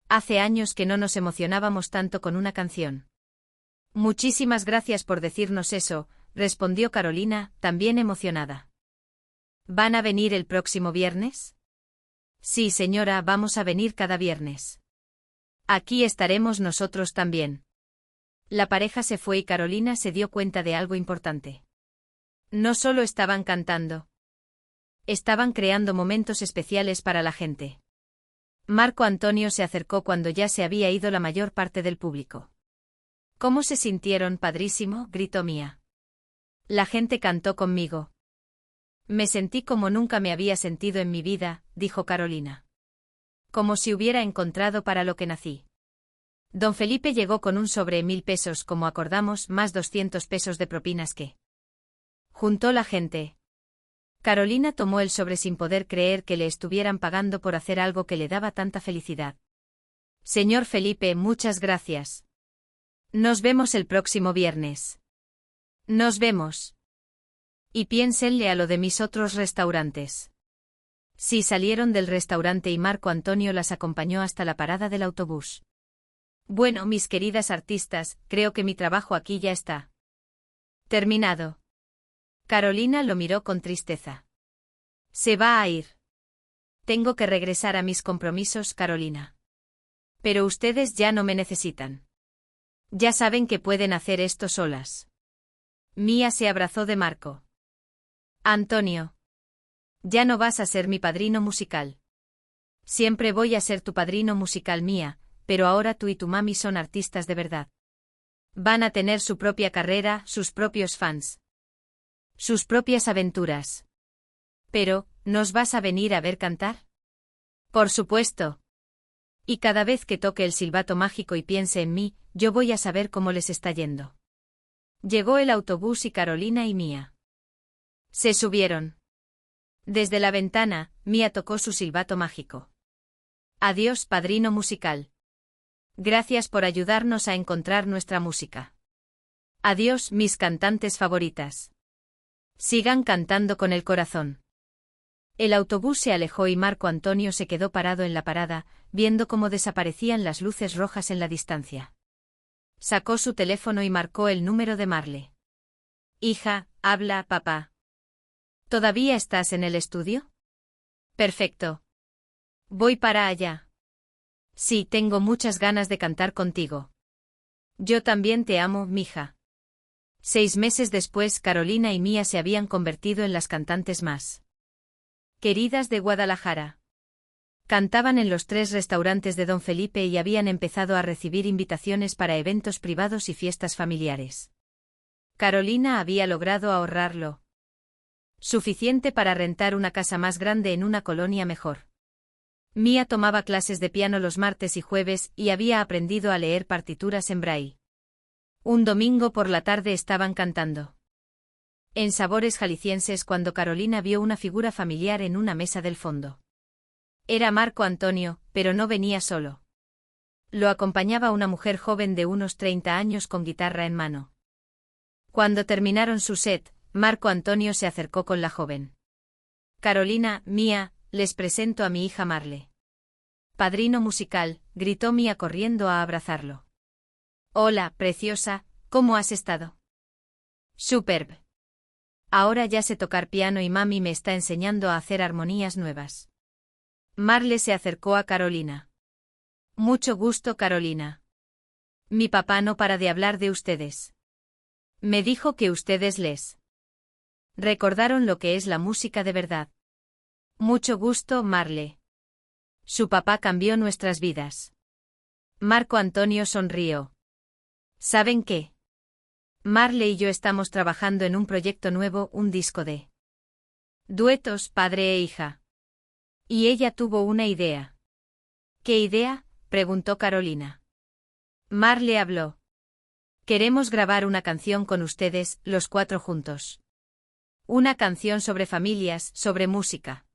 Hace años que no nos emocionábamos tanto con una canción. Muchísimas gracias por decirnos eso, respondió Carolina, también emocionada. ¿Van a venir el próximo viernes? Sí, señora, vamos a venir cada viernes. Aquí estaremos nosotros también. La pareja se fue y Carolina se dio cuenta de algo importante. No solo estaban cantando. Estaban creando momentos especiales para la gente. Marco Antonio se acercó cuando ya se había ido la mayor parte del público. ¿Cómo se sintieron, padrísimo?, gritó Mía. La gente cantó conmigo. Me sentí como nunca me había sentido en mi vida, dijo Carolina. Como si hubiera encontrado para lo que nací. Don Felipe llegó con un sobre 1000 pesos como acordamos, más 200 pesos de propinas que juntó la gente. Carolina tomó el sobre sin poder creer que le estuvieran pagando por hacer algo que le daba tanta felicidad. Señor Felipe, muchas gracias. Nos vemos el próximo viernes. Nos vemos. Y piénsenle a lo de mis otros restaurantes. Sí, salieron del restaurante y Marco Antonio las acompañó hasta la parada del autobús. Bueno, mis queridas artistas, creo que mi trabajo aquí ya está terminado. Carolina lo miró con tristeza. Se va a ir. Tengo que regresar a mis compromisos, Carolina. Pero ustedes ya no me necesitan. Ya saben que pueden hacer esto solas. Mía se abrazó de Marco. Antonio. Ya no vas a ser mi padrino musical. Siempre voy a ser tu padrino musical, Mía, pero ahora tú y tu mami son artistas de verdad. Van a tener su propia carrera, sus propios fans. Sus propias aventuras. Pero, ¿nos vas a venir a ver cantar? Por supuesto. Y cada vez que toque el silbato mágico y piense en mí, yo voy a saber cómo les está yendo. Llegó el autobús y Carolina y Mía se subieron. Desde la ventana, Mía tocó su silbato mágico. Adiós, padrino musical. Gracias por ayudarnos a encontrar nuestra música. Adiós, mis cantantes favoritas. Sigan cantando con el corazón. El autobús se alejó y Marco Antonio se quedó parado en la parada, viendo cómo desaparecían las luces rojas en la distancia. Sacó su teléfono y marcó el número de Marle. Hija, habla, papá. ¿Todavía estás en el estudio? Perfecto. Voy para allá. Sí, tengo muchas ganas de cantar contigo. Yo también te amo, mija. 6 meses después, Carolina y Mía se habían convertido en las cantantes más Queridas de Guadalajara. Cantaban en los 3 restaurantes de Don Felipe y habían empezado a recibir invitaciones para eventos privados y fiestas familiares. Carolina había logrado ahorrarlo suficiente para rentar una casa más grande en una colonia mejor. Mía tomaba clases de piano los martes y jueves y había aprendido a leer partituras en braille. Un domingo por la tarde estaban cantando en Sabores Jaliscienses cuando Carolina vio una figura familiar en una mesa del fondo. Era Marco Antonio, pero no venía solo. Lo acompañaba una mujer joven de unos 30 años con guitarra en mano. Cuando terminaron su set, Marco Antonio se acercó con la joven. Carolina, Mía, les presento a mi hija Marle. Padrino musical, gritó Mía corriendo a abrazarlo. Hola, preciosa, ¿cómo has estado? Superb. Ahora ya sé tocar piano y mami me está enseñando a hacer armonías nuevas. Marle se acercó a Carolina. Mucho gusto, Carolina. Mi papá no para de hablar de ustedes. Me dijo que ustedes les recordaron lo que es la música de verdad. Mucho gusto, Marle. Su papá cambió nuestras vidas. Marco Antonio sonrió. ¿Saben qué? Marle y yo estamos trabajando en un proyecto nuevo, un disco de duetos, padre e hija. Y ella tuvo una idea. ¿Qué idea?, preguntó Carolina. Marle habló. Queremos grabar una canción con ustedes, los 4 juntos. Una canción sobre familias, sobre música.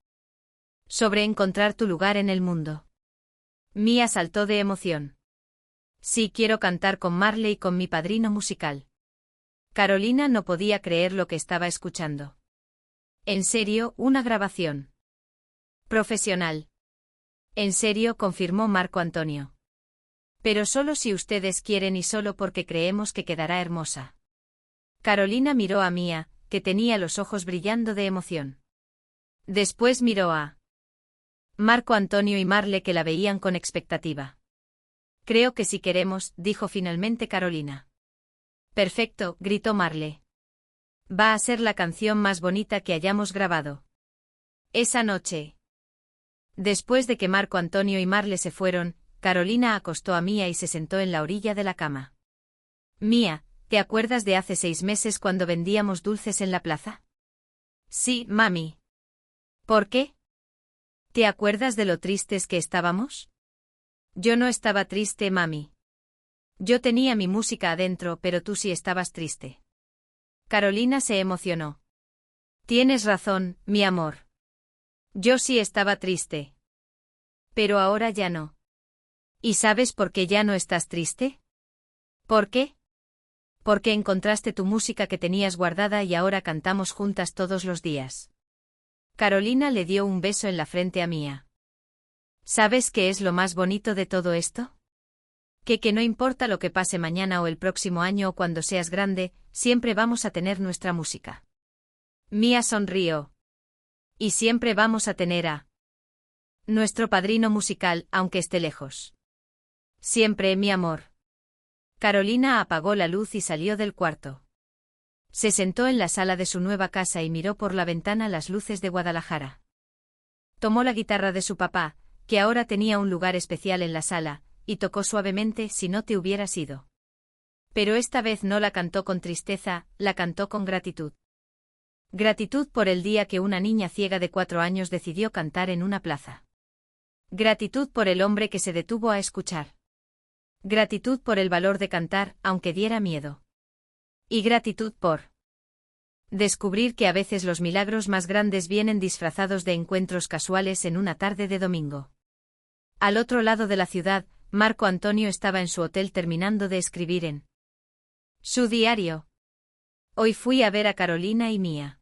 Sobre encontrar tu lugar en el mundo. Mía saltó de emoción. Sí, quiero cantar con Marle y con mi padrino musical. Carolina no podía creer lo que estaba escuchando. ¿En serio, una grabación profesional? En serio, confirmó Marco Antonio. Pero solo si ustedes quieren y solo porque creemos que quedará hermosa. Carolina miró a Mía, que tenía los ojos brillando de emoción. Después miró a Marco Antonio y Marle, que la veían con expectativa. Creo que sí queremos, dijo finalmente Carolina. Perfecto, gritó Marle. Va a ser la canción más bonita que hayamos grabado. Esa noche. Después de que Marco Antonio y Marle se fueron, Carolina acostó a Mía y se sentó en la orilla de la cama. Mía, ¿te acuerdas de hace 6 meses cuando vendíamos dulces en la plaza? Sí, mami. ¿Por qué? ¿Te acuerdas de lo tristes que estábamos? Yo no estaba triste, mami. Yo tenía mi música adentro, pero tú sí estabas triste. Carolina se emocionó. Tienes razón, mi amor. Yo sí estaba triste. Pero ahora ya no. ¿Y sabes por qué ya no estás triste? ¿Por qué? Porque encontraste tu música que tenías guardada y ahora cantamos juntas todos los días. Carolina le dio un beso en la frente a Mía. ¿Sabes qué es lo más bonito de todo esto? Que no importa lo que pase mañana o el próximo año o cuando seas grande, siempre vamos a tener nuestra música. Mía sonrió. Y siempre vamos a tener a nuestro padrino musical, aunque esté lejos. Siempre, mi amor. Carolina apagó la luz y salió del cuarto. Se sentó en la sala de su nueva casa y miró por la ventana las luces de Guadalajara. Tomó la guitarra de su papá, que ahora tenía un lugar especial en la sala, y tocó suavemente Si no te hubieras ido. Pero esta vez no la cantó con tristeza, la cantó con gratitud. Gratitud por el día que una niña ciega de 4 años decidió cantar en una plaza. Gratitud por el hombre que se detuvo a escuchar. Gratitud por el valor de cantar, aunque diera miedo. Y gratitud por descubrir que a veces los milagros más grandes vienen disfrazados de encuentros casuales en una tarde de domingo. Al otro lado de la ciudad, Marco Antonio estaba en su hotel terminando de escribir en su diario. Hoy fui a ver a Carolina y Mía.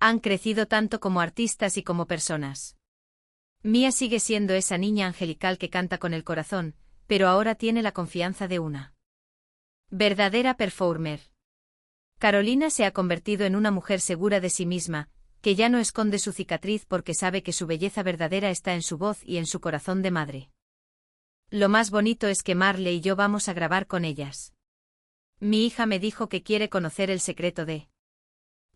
Han crecido tanto como artistas y como personas. Mía sigue siendo esa niña angelical que canta con el corazón, pero ahora tiene la confianza de una verdadera performer. Carolina se ha convertido en una mujer segura de sí misma, que ya no esconde su cicatriz porque sabe que su belleza verdadera está en su voz y en su corazón de madre. Lo más bonito es que Marle y yo vamos a grabar con ellas. Mi hija me dijo que quiere conocer el secreto de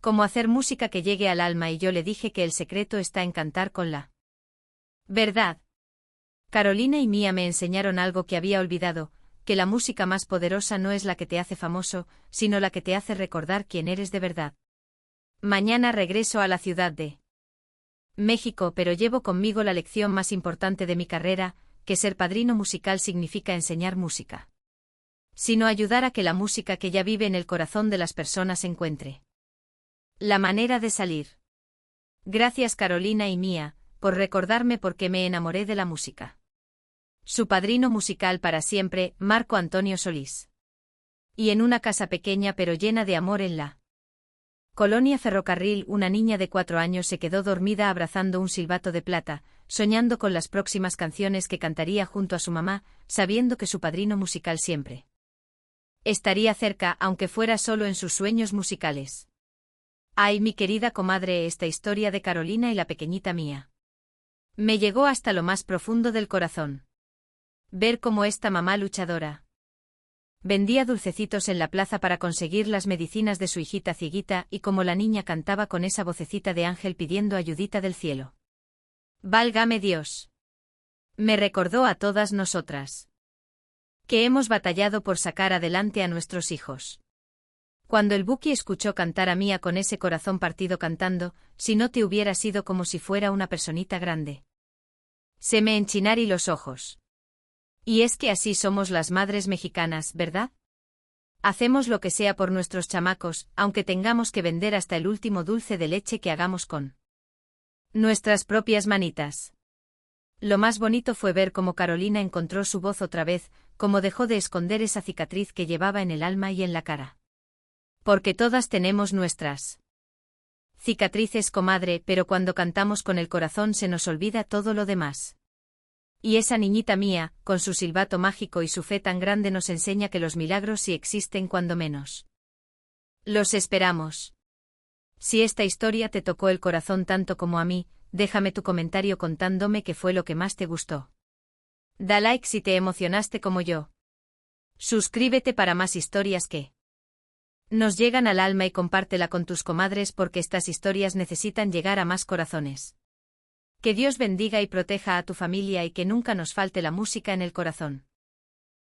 Cómo hacer música que llegue al alma, y yo le dije que el secreto está en cantar con la verdad. Carolina y Mía me enseñaron algo que había olvidado, que la música más poderosa no es la que te hace famoso, sino la que te hace recordar quién eres de verdad. Mañana regreso a la Ciudad de México, pero llevo conmigo la lección más importante de mi carrera, que ser padrino musical significa enseñar música, sino ayudar a que la música que ya vive en el corazón de las personas encuentre la manera de salir. Gracias Carolina y Mía, por recordarme por qué me enamoré de la música. Su padrino musical para siempre, Marco Antonio Solís. Y en una casa pequeña pero llena de amor en la Colonia Ferrocarril, una niña de 4 años se quedó dormida abrazando un silbato de plata, soñando con las próximas canciones que cantaría junto a su mamá, sabiendo que su padrino musical siempre estaría cerca, aunque fuera solo en sus sueños musicales. Ay, mi querida comadre, esta historia de Carolina y la pequeñita Mía me llegó hasta lo más profundo del corazón. Ver cómo esta mamá luchadora vendía dulcecitos en la plaza para conseguir las medicinas de su hijita cieguita, y cómo la niña cantaba con esa vocecita de ángel pidiendo ayudita del cielo. Válgame Dios. Me recordó a todas nosotras, que hemos batallado por sacar adelante a nuestros hijos. Cuando el Buki escuchó cantar a Mía con ese corazón partido cantando, si no te hubiera sido, como si fuera una personita grande. Se me enchinaron los ojos. Y es que así somos las madres mexicanas, ¿verdad? Hacemos lo que sea por nuestros chamacos, aunque tengamos que vender hasta el último dulce de leche que hagamos con nuestras propias manitas. Lo más bonito fue ver cómo Carolina encontró su voz otra vez, cómo dejó de esconder esa cicatriz que llevaba en el alma y en la cara. Porque todas tenemos nuestras cicatrices, comadre, pero cuando cantamos con el corazón se nos olvida todo lo demás. Y esa niñita Mía, con su silbato mágico y su fe tan grande, nos enseña que los milagros sí existen cuando menos los esperamos. Si esta historia te tocó el corazón tanto como a mí, déjame tu comentario contándome qué fue lo que más te gustó. Da like si te emocionaste como yo. Suscríbete para más historias que nos llegan al alma y compártela con tus comadres, porque estas historias necesitan llegar a más corazones. Que Dios bendiga y proteja a tu familia y que nunca nos falte la música en el corazón.